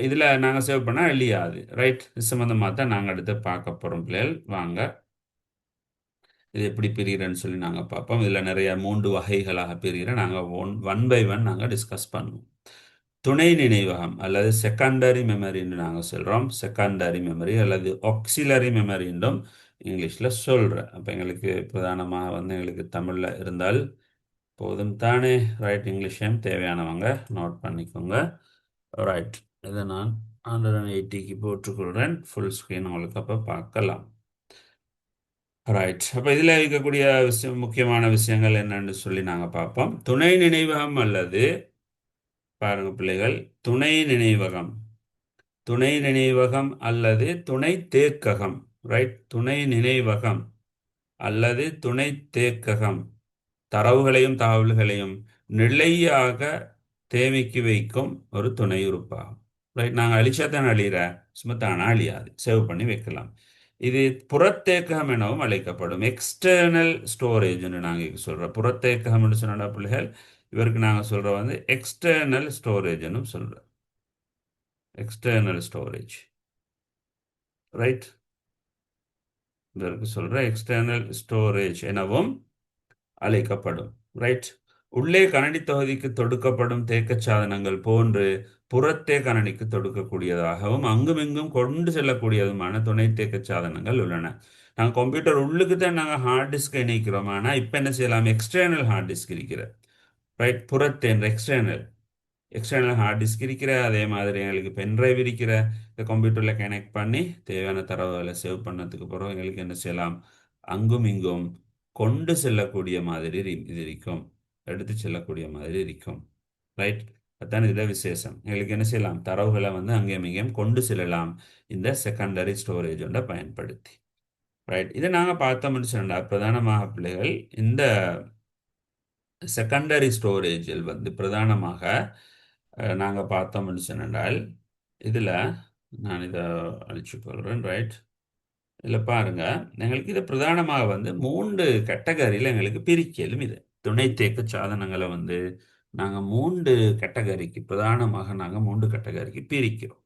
இதில் நாங்கள் சேவ் பண்ணால் அழியாது. ரைட். இது சம்மந்தமாக தான் நாங்கள் அடுத்து பார்க்க போகிறோம் பிள்ளைகள். வாங்க இது எப்படி பிரிகிறேன்னு சொல்லி நாங்கள் பார்ப்போம். இதில் நிறைய 3 வகைகளாக பிரிகிறேன். நாங்கள் ஒன் பை ஒன் நாங்கள் டிஸ்கஸ் பண்ணுவோம். துணை நினைவகம் அல்லது செகண்டரி மெமரின்னு நாங்கள் சொல்கிறோம். செகண்டரி மெமரி அல்லது ஆக்சிலரி மெமரின்றும் இங்கிலீஷில் சொல்கிறேன். அப்போ எங்களுக்கு பிரதானமாக வந்து எங்களுக்கு தமிழில் இருந்தால் போதும் தானே? ரைட். இங்கிலீஷையும் தேவையானவங்க நோட் பண்ணிக்கோங்க. ரைட். இதை நான் 180க்கு போட்டுக்கொள்கிறேன். ஃபுல் ஸ்க்ரீன் உங்களுக்கு அப்போ பார்க்கலாம். ரைட். அப்போ இதில் இருக்கக்கூடிய விஷயம், முக்கியமான விஷயங்கள் என்னன்னு சொல்லி நாங்கள் பார்ப்போம். துணை நினைவகம் அல்லது பாருங்க பிள்ளைகள், துணை நினைவகம். துணை நினைவகம் அல்லது துணை தேக்ககம். ரைட். துணை நினைவகம் அல்லது துணை தேக்ககம் தரவுகளையும் தகவல்களையும் நிலையாக தேமிக்கி வைக்கும் ஒரு துணை உறுப்பாகும். ரைட். நாங்கள் அழிச்சாதான் அழிகிற, சுமத்தானா அழியாது. சேவ் பண்ணி வைக்கலாம். இது புறத்தேக்ககம் எனவும் அழைக்கப்படும். எக்ஸ்டர்னல் ஸ்டோரேஜ்னு நாங்கள் சொல்கிறோம். புறத்தேக்ககம்னு சொன்ன பிள்ளைகள், இவருக்கு நாங்கள் சொல்கிறோம் வந்து எக்ஸ்டர்னல் ஸ்டோரேஜ்னு சொல்கிறோம். External storage. ரைட். இதற்கு சொல்கிற எக்ஸ்டர்னல் ஸ்டோரேஜ் எனவும் அழைக்கப்படும். ரைட். உள்ளே கணனி தொகுதிக்கு தொடுக்கப்படும் தேக்க சாதனங்கள் போன்று புறத்தே கணனிக்கு தொடுக்கக்கூடியதாகவும் அங்குமிங்கும் கொண்டு செல்லக்கூடியதுமான துணை தேக்க சாதனங்கள் உள்ளன. நாங்கள் கம்ப்யூட்டர் உள்ளுக்கு தான் நாங்கள் ஹார்ட் டிஸ்க் இணைக்கிறோம். ஆனால் இப்போ என்ன செய்யலாம்? எக்ஸ்டர்னல் ஹார்ட் டிஸ்க் இருக்கிற. ரைட். புறத்தேன்ற எக்ஸ்டர்னல் எக்ஸ்டர்னல் ஹார்ட் டிஸ்க் இருக்கிற. அதே மாதிரி எங்களுக்கு பென்ட்ரைவ் இருக்கிற. இந்த கம்ப்யூட்டரில் கனெக்ட் பண்ணி தேவையான தரவுகளை சேவ் பண்ணதுக்கு பிறகு எங்களுக்கு என்ன செய்யலாம்? அங்கும் இங்கும் கொண்டு செல்லக்கூடிய மாதிரி இது இருக்கும். எடுத்து செல்லக்கூடிய மாதிரி இருக்கும். ரைட். அதுதான் இதில் விசேஷம். எங்களுக்கு என்ன செய்யலாம்? தரவுகளை வந்து அங்கேயும் இங்கேயும் கொண்டு செல்லலாம் இந்த செகண்டரி ஸ்டோரேஜோட பயன்படுத்தி. ரைட். இதை நாங்கள் பார்த்தோம்னு சொன்னால் பிரதானமாக பிள்ளைகள் இந்த செகண்டரி ஸ்டோரேஜில் வந்து பிரதானமாக நாங்கள் பார்த்தோம்னு சொன்னால் இதில் நான் இதை அழிச்சு கொள்கிறேன். ரைட். இதில் பாருங்கள், எங்களுக்கு இதை பிரதானமாக வந்து 3 கேட்டகரியில் எங்களுக்கு பிரிக்கலும். இது துணை தேக்க சாதனங்களை வந்து நாங்கள் 3 கேட்டகரிக்கு பிரதானமாக நாங்கள் 3 கேட்டகரிக்கு பிரிக்கிறோம்.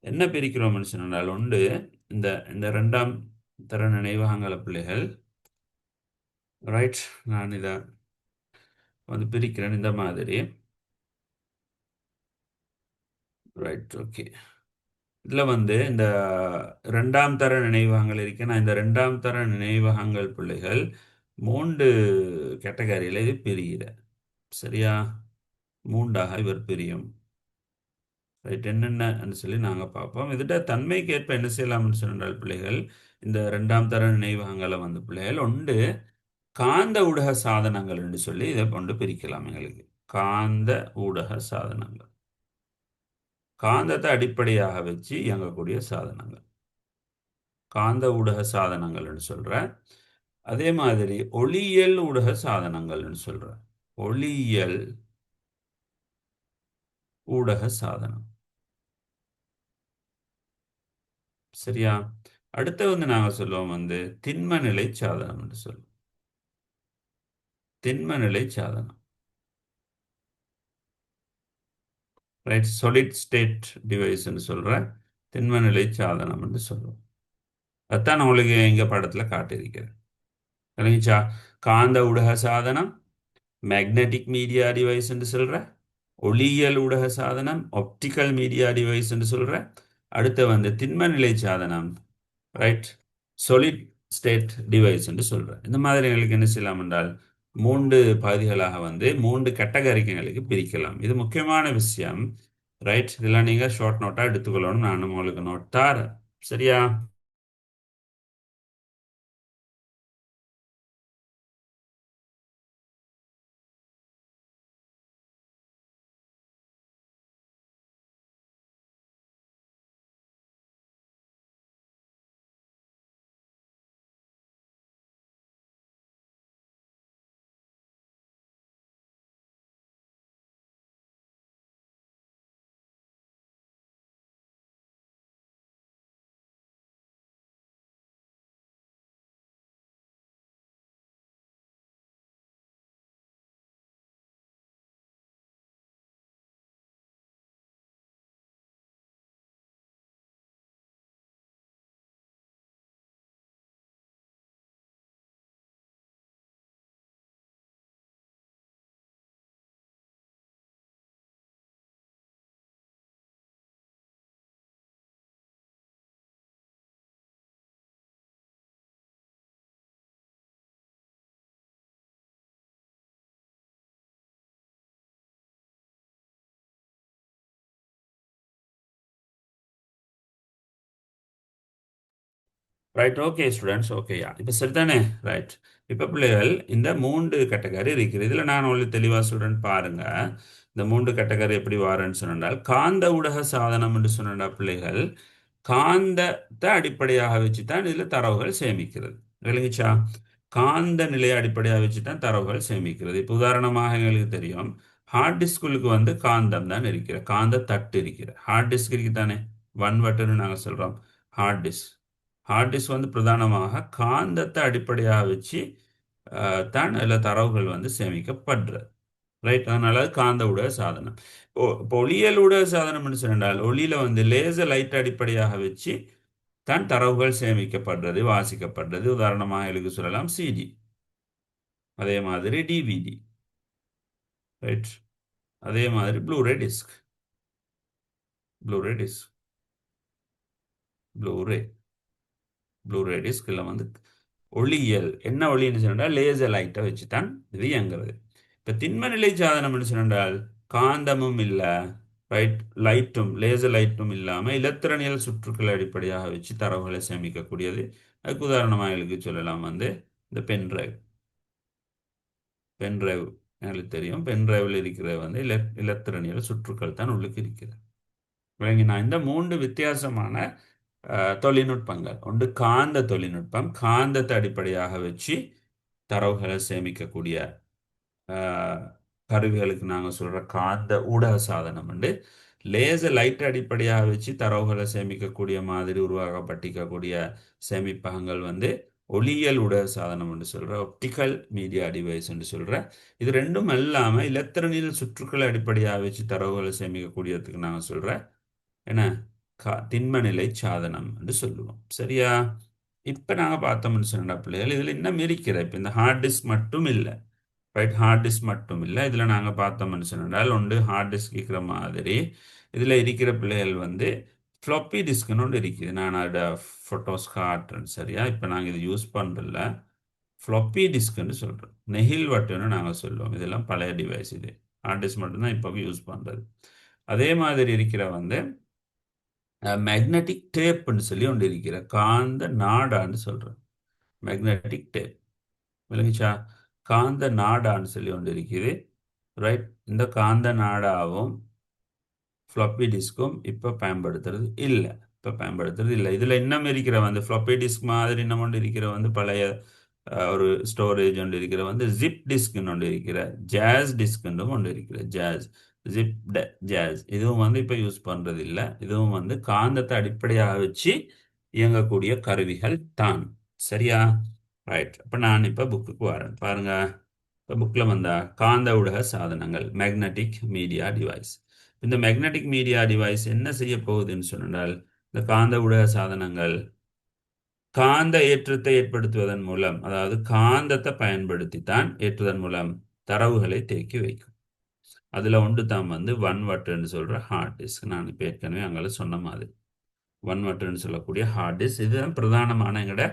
என்ன பிரிக்கிறோம்னு சொன்னால், ஒன்று இந்த இந்த ரெண்டாம் தர நினைவகங்கள பிள்ளைகள். ரைட். நான் இதை வந்து பிரிக்கிறேன் இந்த மாதிரி. ரைட். ஓகே. இதில் வந்து இந்த ரெண்டாம் தர நினைவகங்கள் இருக்கு. நான் இந்த ரெண்டாம் தர நினைவகங்கள் பிள்ளைகள் மூன்று கேட்டகரியில் இது பிரிகிறேன். சரியா? மூன்றாக இவர் பிரியும். ரைட். என்னென்னு சொல்லி நாங்கள் பார்ப்போம். இதுட தன்மைக்கு ஏற்ப என்ன செய்யலாம்னு சொன்னால் பிள்ளைகள், இந்த ரெண்டாம் தர நினைவகங்களை வந்து பிள்ளைகள் உண்டு காந்த ஊடக சாதனங்கள் என்று சொல்லி இதை கொண்டு பிரிக்கலாம் எங்களுக்கு. காந்த ஊடக சாதனங்கள், காந்தத்தை அடிப்படையாக வச்சு இயங்கக்கூடிய சாதனங்கள், காந்த ஊடக சாதனங்கள்னு சொல்கிறேன். அதே மாதிரி ஒளியியல் ஊடக சாதனங்கள்னு சொல்கிறேன். ஒளியியல் ஊடக சாதனம். சரியா? அடுத்து வந்து நாங்கள் சொல்லுவோம் வந்து திண்ம நிலை சாதனம் என்று சொல்லுவோம். திண்ம நிலை சாதனம். ரைட். solid ஸ்டேட் டிவைஸ்ன்னு சொல்கிறேன். திண்ம நிலை சாதனம் என்று சொல்லுவோம். அதான் நான் உங்களுக்கு எங்க படத்தில் காட்டியிருக்கிறேன். விளங்கிச்சா? காந்த ஊடக சாதனம் மேக்னெட்டிக் மீடியா டிவைஸ் என்று சொல்கிறேன். ஒளியியல் ஊடக சாதனம் ஆப்டிக்கல் மீடியா டிவைஸ் என்று சொல்கிறேன். அடுத்து வந்து திண்ம நிலை சாதனம், ரைட், solid ஸ்டேட் டிவைஸ் என்று சொல்கிறேன். இந்த மாதிரி எங்களுக்கு என்ன செய்யலாம் என்றால் மூன்று பகுதிகளாக வந்து மூன்று கேட்டகரிக்கு எங்களுக்கு பிரிக்கலாம். இது முக்கியமான விஷயம். ரைட். இதெல்லாம் நீங்கள் ஷார்ட் நோட்டாக எடுத்துக்கொள்ளணும். நான் உங்களுக்கு நோட் தாரேன். சரியா? ரைட். Okay students. ஓகேயா, இப்போ சரிதானே? ரைட். இப்போ பிள்ளைகள் இந்த மூன்று கேட்டகரி இருக்குது. இதில் நான் உங்களுக்கு தெளிவாக ஸ்டூடெண்ட் பாருங்க. இந்த மூன்று கேட்டகரி எப்படி வாரன்னு சொன்னால், காந்த ஊடக சாதனம் என்று சொன்னா பிள்ளைகள் காந்தத்தை அடிப்படையாக வச்சு தான் இதில் தரவுகள் சேமிக்கிறது. விளங்கிச்சா? காந்த நிலையை அடிப்படையாக வச்சு தான் தரவுகள் சேமிக்கிறது. இப்போ உதாரணமாக எங்களுக்கு தெரியும், ஹார்ட் டிஸ்குக்கு வந்து காந்தம் தான் இருக்கிற, காந்த தட்டு இருக்கிற ஹார்ட் டிஸ்க் இருக்கு தானே. ஒன் வட்டுன்னு நாங்கள் சொல்கிறோம் ஹார்ட் டிஸ்க். ஹார்ட் டிஸ்க் வந்து பிரதானமாக காந்தத்தை அடிப்படையாக வச்சு தான் அதில் தரவுகள் வந்து சேமிக்கப்படுறது. ரைட். அதனால அது காந்த ஊடக சாதனம். இப்போ ஒளியியல் ஊடக சாதனம்னு சொன்னால் ஒளியில வந்து லேசர் லைட் அடிப்படையாக வச்சு தான் தரவுகள் சேமிக்கப்படுறது, வாசிக்கப்படுறது. உதாரணமாக எழுதி சொல்லலாம் சிடி, அதே மாதிரி டிவிடி, ரைட், அதே மாதிரி Blu-ray disk, Blu-ray disk, Blu-ray Blu-ray டிஸ்கில் வந்து ஒளியியல் என்ன ஒளின்னு சொன்னால் லேசர் லைட்டை வச்சு தான் இது இயங்குறது. இப்போ திண்ம நிலை சாதனம்னு சொன்னால் காந்தமும் இல்லை, ரைட், லைட்டும் லேசர் லைட்டும் இல்லாமல் இலத்திரனியல் சுற்றுக்களை அடிப்படையாக வச்சு தரவுகளை சேமிக்கக்கூடியது. அதுக்கு உதாரணமாக எழுதி சொல்லலாம் வந்து இந்த பென்ட்ரைவ். பென்ட்ரைவ் எங்களுக்கு தெரியும். பென்ட்ரைவில் இருக்கிறது வந்து இலத்திரனியல் சுற்றுக்கள் தான் உள்ளுக்கு இருக்கிறது. விளங்கினா? இந்த மூன்று வித்தியாசமான தொழில்நுட்பங்கள். ஒன்று காந்த தொழில்நுட்பம், காந்தத்தை அடிப்படையாக வச்சு தரவுகளை சேமிக்கக்கூடிய அஹ், கருவிகளுக்கு நாங்கள் சொல்கிற காந்த ஊடக சாதனம் உண்டு. லேசர் லைட் அடிப்படையாக வச்சு தரவுகளை சேமிக்கக்கூடிய மாதிரி உருவாக்கப்பட்டிருக்கக்கூடிய சேமிப்பகங்கள் வந்து ஒளியியல் ஊடக சாதனம் என்று சொல்கிற ஒப்டிக்கல் மீடியா டிவைஸ் என்று சொல்கிற. இது ரெண்டும் இல்லாமல் இலத்திரனியல் சுற்றுக்களை அடிப்படையாக வச்சு தரவுகளை சேமிக்கக்கூடியதுக்கு நாங்கள் சொல்கிற என்ன திண்ம நிலை சாதனம் என்று சொல்லுவோம். சரியா? இப்போ நாங்கள் பார்த்தோம்னு சொன்னா பிள்ளைகள் இதில் இன்னும் இருக்கிற இப்போ இந்த ஹார்ட் டிஸ்க் மட்டும் இல்லை. ரைட், ஹார்ட் டிஸ்க் மட்டும் இல்லை, இதில் நாங்கள் பார்த்தோம்னு சொன்னால் ஒன்று ஹார்ட் டிஸ்க் இருக்கிற மாதிரி இதில் இருக்கிற பிள்ளைகள் வந்து ஃப்ளாப்பி டிஸ்க்னு ஒன்று இருக்குது. நான் அதோட ஃபோட்டோஸ் காட்டுறேன் சரியா. இப்போ நாங்கள் இது யூஸ் பண்ணுறதில்ல. ஃப்ளாப்பி டிஸ்க்னு சொல்கிறோம், நெகில் வட்டுன்னு நாங்கள் சொல்லுவோம். இதெல்லாம் பழைய டிவைஸ். இது ஹார்ட் டிஸ்க் மட்டும்தான் இப்போ யூஸ் பண்ணுறது. அதே மாதிரி இருக்கிற வந்து மேக்னெட்டிக் டேப்னு சொல்லி ஒன்று இருக்கிற காந்த நாடான்னு சொல்கிறோம். மேக்னெட்டிக் டேப் விளங்கிச்சா. காந்த நாடான்னு சொல்லி ஒன்று இருக்குது. ரைட், இந்த காந்த நாடாவும் ஃப்ளாப்பி டிஸ்க்கும் இப்போ பயன்படுத்துறது இல்லை. இப்போ பயன்படுத்துறது இல்லை. இதில் இன்னும் இருக்கிற வந்து ஃப்ளாப்பி டிஸ்க் மாதிரி இன்னும் ஒன்று இருக்கிற வந்து பழைய ஒரு ஸ்டோரேஜ் ஒன்று இருக்கிற வந்து ஜிப் டிஸ்க்னு ஒன்று இருக்கிற, ஜாஸ் டிஸ்க்னு ஒன்று இருக்கிற, ஜாஸ் ஜிப் ஜாஸ். இதுவும் வந்து இப்போ யூஸ் பண்ணுறது இல்லை. இதுவும் வந்து காந்தத்தை அடிப்படையாக வச்சு இயங்கக்கூடிய கருவிகள் தான். சரியா. ரைட், அப்போ நான் இப்போ புக்குக்கு வரேன் பாருங்க. இப்போ புக்கில் வந்தா காந்த ஊடக சாதனங்கள், மேக்னெட்டிக் மீடியா டிவைஸ். இந்த மேக்னெட்டிக் மீடியா டிவைஸ் என்ன செய்ய போகுதுன்னு சொன்னால், இந்த காந்த ஊடக சாதனங்கள் காந்த ஏற்றத்தை ஏற்படுத்துவதன் மூலம், அதாவது காந்தத்தை பயன்படுத்தி தான் ஏற்றுவதன் மூலம் தரவுகளை தேக்கி வைக்கும். அதில் ஒன்று தான் வந்து ஒன் வட்டுன்னு சொல்கிற ஹார்ட் டிஸ்க். நான் இப்போ ஏற்கனவே அங்கே சொன்ன மாதிரி ஒன் வட்டுன்னு சொல்லக்கூடிய ஹார்ட் டிஸ்க் இதுதான் பிரதானமான எங்களோட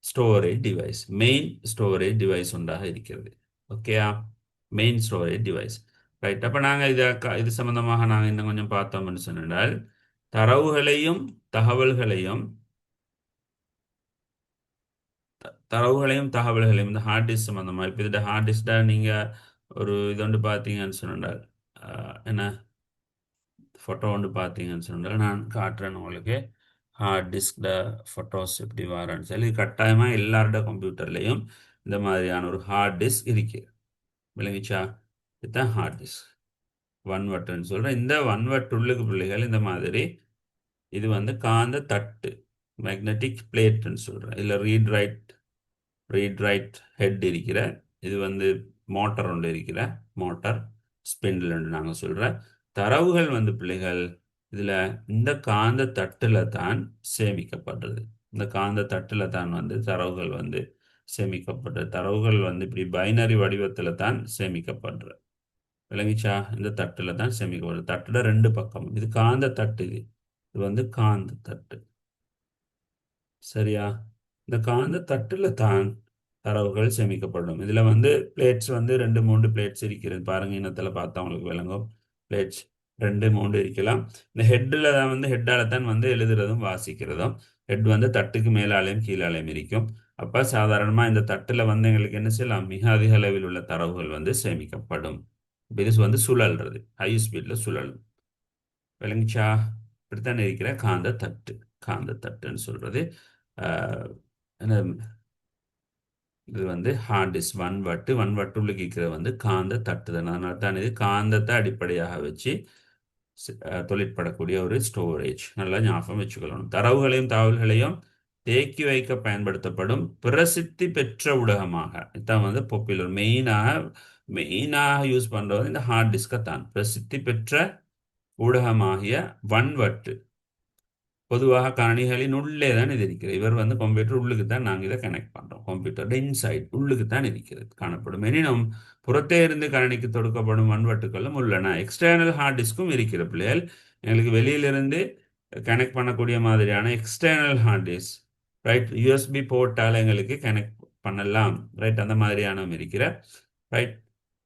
storage device, main storage device ஒன்றாக இருக்கிறது. ஓகேயா, மெயின் ஸ்டோரேஜ் டிவைஸ். ரைட், அப்போ நாங்கள் இது சம்பந்தமாக நாங்கள் இன்னும் கொஞ்சம் பார்த்தோம்னு சொன்னால், தரவுகளையும் தகவல்களையும் தகவல்களையும் இந்த ஹார்ட் டிஸ்க் சம்மந்தமாக இப்போ இந்த ஹார்ட் டிஸ்கில் நீங்கள் ஒரு இது ஒன்று பார்த்தீங்கன்னு சொன்னால், என்ன ஃபோட்டோ ஒன்று பார்த்தீங்கன்னு சொன்னால் நான் காட்டுறேன் உங்களுக்கு. ஹார்ட் டிஸ்கில் ஃபோட்டோஸ் எப்படி வரேன்னு சொல்லி கட்டாயமாக எல்லாரோட கம்ப்யூட்டர்லேயும் இந்த மாதிரியான ஒரு ஹார்ட் டிஸ்க் இருக்கு. விளங்கிச்சா. இதுதான் ஹார்ட் டிஸ்க் ஒன் வட்டுன்னு சொல்கிறேன். இந்த ஒன் வட்டு உள்ளுக்கு பிள்ளைகள் இந்த மாதிரி இது வந்து காந்த தட்டு, மேக்னெட்டிக் பிளேட்னு சொல்கிறேன். இதில் ரீட் ரைட் ஹெட் இருக்கிற, இது வந்து மோட்டர் ஒன்று இருக்கிற, மோட்டார் ஸ்பிண்டில் நாங்கள் சொல்கிற தரவுகள் வந்து பிள்ளைகள் இதில் இந்த காந்த தட்டில் தான் சேமிக்கப்படுறது. இந்த காந்த தட்டில் தான் வந்து தரவுகள் வந்து சேமிக்கப்படுறது. தரவுகள் வந்து இப்படி பைனரி வடிவத்தில் தான் சேமிக்கப்படுற. விளங்கிச்சா. இந்த தட்டில் தான் சேமிக்கப்படுறது. தட்டில் ரெண்டு பக்கம், இது காந்த தட்டு, இது வந்து காந்த தட்டு. சரியா. இந்த காந்த தட்டில் தான் தரவுகள் சேமிக்கப்படும். இதில் வந்து பிளேட்ஸ் வந்து 2-3 பிளேட்ஸ் இருக்கிறது பாருங்க. இனத்தில் பார்த்தா உங்களுக்கு விளங்கும். பிளேட்ஸ் 2-3 இருக்கலாம். இந்த ஹெட்டில் தான் வந்து ஹெட்டால் தான் வந்து எழுதுறதும் வாசிக்கிறதும். ஹெட் வந்து தட்டுக்கு மேலாலையும் கீழாலையும் இருக்கும். அப்போ சாதாரணமாக இந்த தட்டில் வந்து எங்களுக்கு என்ன செய்யலாம், மிக அதிக அளவில் உள்ள தரவுகள் வந்து சேமிக்கப்படும். இது வந்து சுழல்றது, ஹை ஸ்பீடில் சுழலும். விளங்கிச்சா. இப்படித்தான் இருக்கிற காந்த தட்டு, காந்த தட்டுன்னு சொல்றது. என்ன, இது வந்து ஹார்ட் டிஸ்க் ஒன் வட்டுள்ள கேட்கிறது வந்து காந்த தட்டுதல். அதனால தான் இது காந்தத்தை அடிப்படையாக வச்சு தொழிற்படக்கூடிய ஒரு ஸ்டோரேஜ். நல்லா ஞாபகம் வச்சுக்கணும். தரவுகளையும் தகவல்களையும் தேக்கி வைக்க பயன்படுத்தப்படும் பிரசித்தி பெற்ற ஊடகமாக இதான் வந்து பாப்புலர். மெயினாக யூஸ் பண்ணுறது இந்த ஹார்ட் டிஸ்கை தான். பிரசித்தி பெற்ற ஊடகமாகிய வன்வட்டு பொதுவாக கணினிகளின் உள்ளே தான் இது இருக்கிறது. இவர் வந்து கம்ப்யூட்டர் உள்ளுக்கு தான் நாங்கள் இதை கனெக்ட் பண்ணுறோம். கம்ப்யூட்டர் இன்சைட் உள்ளுக்கு தான் இருக்கிறது காணப்படும். எனினும் புறத்தே இருந்து கணினிக்கு தொடுக்கப்படும் வன்வட்டுகளும் உள்ளன. எக்ஸ்டர்னல் ஹார்ட் டிஸ்க்கும் இருக்கிற பிள்ளைகள். எங்களுக்கு வெளியிலிருந்து கனெக்ட் பண்ணக்கூடிய மாதிரியான external hard disk, right, USB போர்ட்டால் எங்களுக்கு கனெக்ட் பண்ணலாம். ரைட், அந்த மாதிரியான இருக்கிற, ரைட்,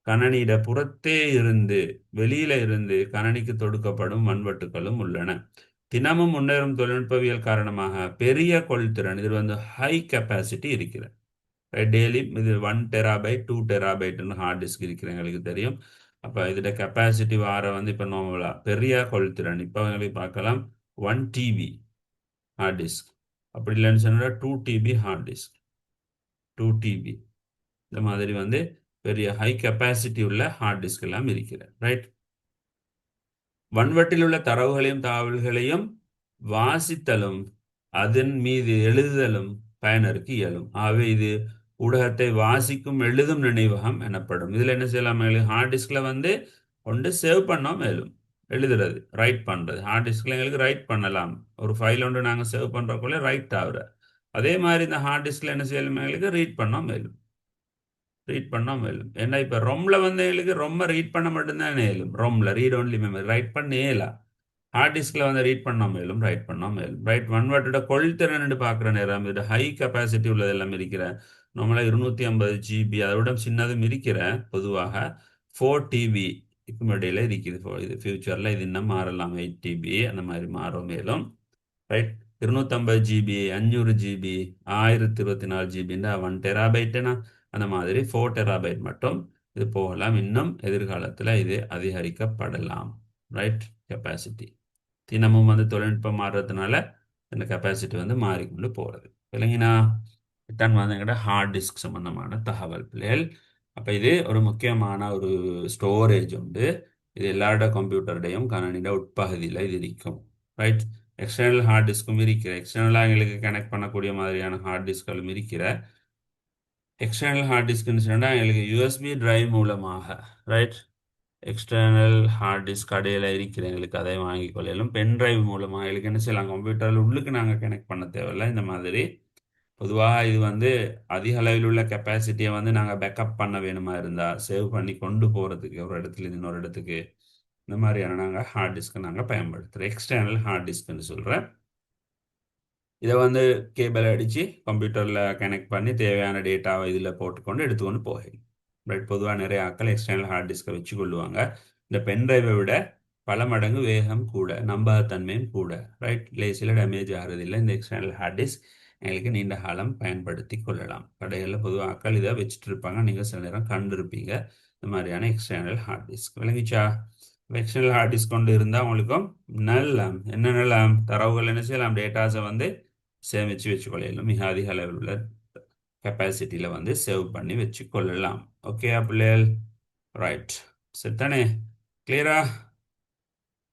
கணனியிட புறத்தே இருந்து வெளியில இருந்து கணனிக்கு தொடுக்கப்படும் வன்வட்டுகளும் உள்ளன. தினமும் முன்னேறும் தொழில்நுட்பவியல் காரணமாக பெரிய கொள்திறன், இது வந்து ஹை கெப்பாசிட்டி இருக்கிற, டெய்லி இது 1 TB 2 TB ஹார்ட் டிஸ்க் இருக்கிற எங்களுக்கு தெரியும். அப்போ இதோட கெப்பாசிட்டி வார வந்து இப்போ நார்மலாக பெரிய கொள்திறன் இப்போ எங்களுக்கு பார்க்கலாம் 1 TB ஹார்ட் டிஸ்க். அப்படி இல்லைன்னு சொன்னால் 2 TB ஹார்ட் டிஸ்க், 2 TB இந்த மாதிரி வந்து பெரிய ஹை கெப்பாசிட்டி உள்ள ஹார்ட் டிஸ்க் எல்லாம் இருக்கிற. ரைட், வன்வட்டில் உள்ள தரவுகளையும் தகவல்களையும் வாசித்தலும் அதன் மீது எழுதுதலும் பயனருக்கு இயலும். ஆகவே இது ஊடகத்தை வாசிக்கும் எழுதும் நினைவகம் எனப்படும். இதில் என்ன செய்யலாம், ஹார்ட் டிஸ்கில் வந்து ஒன்று சேவ் பண்ணோம், மேலும் எழுதுறது, ரைட் பண்ணுறது. ஹார்ட் டிஸ்கில் எங்களுக்கு ரைட் பண்ணலாம். ஒரு ஃபைல் ஒன்று நாங்கள் சேவ் பண்ணுறக்குள்ளே ரைட் ஆகுற. அதே மாதிரி இந்த ஹார்ட் டிஸ்கில் என்ன செய்யலும் எங்களுக்கு ரீட் பண்ணோம் மேலும் ரீட் பண்ணோம் மேலும் ஏன்னா இப்போ ரொம்ல வந்து எங்களுக்கு ரொம்ப ரீட் பண்ண மட்டும்தான் மேலும் ரொம்ல ரீட் ஒன்லி மெமரி ரைட் பண்ண இயலாம். ஹார்ட் டிஸ்கில் வந்து ரீட் பண்ணோம் மேலும் ரைட் பண்ணோம் மேலும் ரைட் ஒன்வர்ட்டோட கொள்திறன் பார்க்குற நேரம் இது ஹை கெப்பாசிட்டி உள்ளதெல்லாம் இருக்கிற நம்மள 250 GB அதை விட சின்னதும் இருக்கிற பொதுவாக 4 TB இடையில இருக்குது. இது ஃபியூச்சரில் இது இன்னும் மாறலாம் 8 TB அந்த மாதிரி மாறும் மேலும் right 250 GB 500 GB 1024 GB 1 TB அந்த மாதிரி 4 TB மட்டும் இது போகலாம். இன்னும் எதிர்காலத்தில் இது அதிகரிக்கப்படலாம். ரைட் கெப்பாசிட்டி தினமும் வந்து தொழில்நுட்பம் மாறுறதுனால இந்த கெப்பாசிட்டி வந்து மாறிக்கொண்டு போகிறது இல்லைங்கண்ணா. ரிட்டர்ன் வந்து எங்கிட்ட ஹார்ட் டிஸ்க் சம்பந்தமான தகவல் பிள்ளைகள். அப்போ இது ஒரு முக்கியமான ஒரு ஸ்டோரேஜ் உண்டு. இது எல்லாரோட கம்ப்யூட்டருடையும் கணனியோட உட்பகுதியில் இது இருக்கும். ரைட் எக்ஸ்டர்னல் ஹார்ட் டிஸ்க்கும் இருக்கிற எக்ஸ்டர்னலாக எங்களுக்கு கனெக்ட் பண்ணக்கூடிய மாதிரியான ஹார்ட் டிஸ்களும் இருக்கிற. எக்ஸ்டர்னல் ஹார்ட் டிஸ்க்னு சொன்னால் எங்களுக்கு யூஎஸ்பி டிரைவ் மூலமாக ரைட் எக்ஸ்டர்னல் ஹார்ட் டிஸ்க் கடையில் இருக்கிற எங்களுக்கு அதை வாங்கி கொள்ளையிலும் பென் டிரைவ் மூலமாக எங்களுக்கு என்ன செய்யலாம் கம்ப்யூட்டரில் உள்ளுக்கு நாங்கள் கனெக்ட் பண்ண தேவையில்லை. இந்த மாதிரி பொதுவாக இது வந்து அதிக அளவில் உள்ள கெப்பாசிட்டியை வந்து நாங்கள் பேக்கப் பண்ண வேணுமா இருந்தால் சேவ் பண்ணி கொண்டு போகிறதுக்கு ஒரு இடத்துல இன்னொரு இடத்துக்கு இந்த மாதிரியான நாங்கள் ஹார்ட் டிஸ்க்கை நாங்கள் பயன்படுத்துகிறோம். எக்ஸ்டர்னல் ஹார்ட் டிஸ்க்னு சொல்கிறேன். இதை வந்து கேபிள் அடித்து கம்ப்யூட்டரில் கனெக்ட் பண்ணி தேவையான டேட்டாவை இதில் போட்டுக்கொண்டு எடுத்துக்கொண்டு போகலாம். பட் பொதுவாக நிறைய ஆட்கள் எக்ஸ்டர்னல் ஹார்ட் டிஸ்கை வச்சு கொள்ளுவாங்க. இந்த பென் டிரைவை விட பல மடங்கு வேகம் கூட நம்பகத்தன்மையும் கூட ரைட் லேசில் டேமேஜ் ஆகிறதில்லை. இந்த எக்ஸ்டர்னல் ஹார்ட் டிஸ்க் எங்களுக்கு நீண்ட காலம் பயன்படுத்தி கொள்ளலாம். கடைகளில் பொதுவாக ஆட்கள் இதை வச்சுட்டு இருப்பாங்க. நீங்கள் சில நேரம் கண்டிருப்பீங்க இந்த மாதிரியான எக்ஸ்டர்னல் ஹார்ட் டிஸ்க். விளங்கிச்சா? எக்ஸ்டர்னல் ஹார்ட் டிஸ்க் கொண்டு இருந்தால் உங்களுக்கும் நல்ல என்ன நல்ல தரவுகள் என்ன செய்யலாம் டேட்டாஸை வந்து சேமித்து வச்சுக்கொள்ளலாம். மிக அதிக அளவில் உள்ள கெப்பாசிட்டியில் வந்து சேவ் பண்ணி வச்சுக்கொள்ளலாம். ஓகே பிள்ளைகள் ரைட் சரிதானே? கிளியரா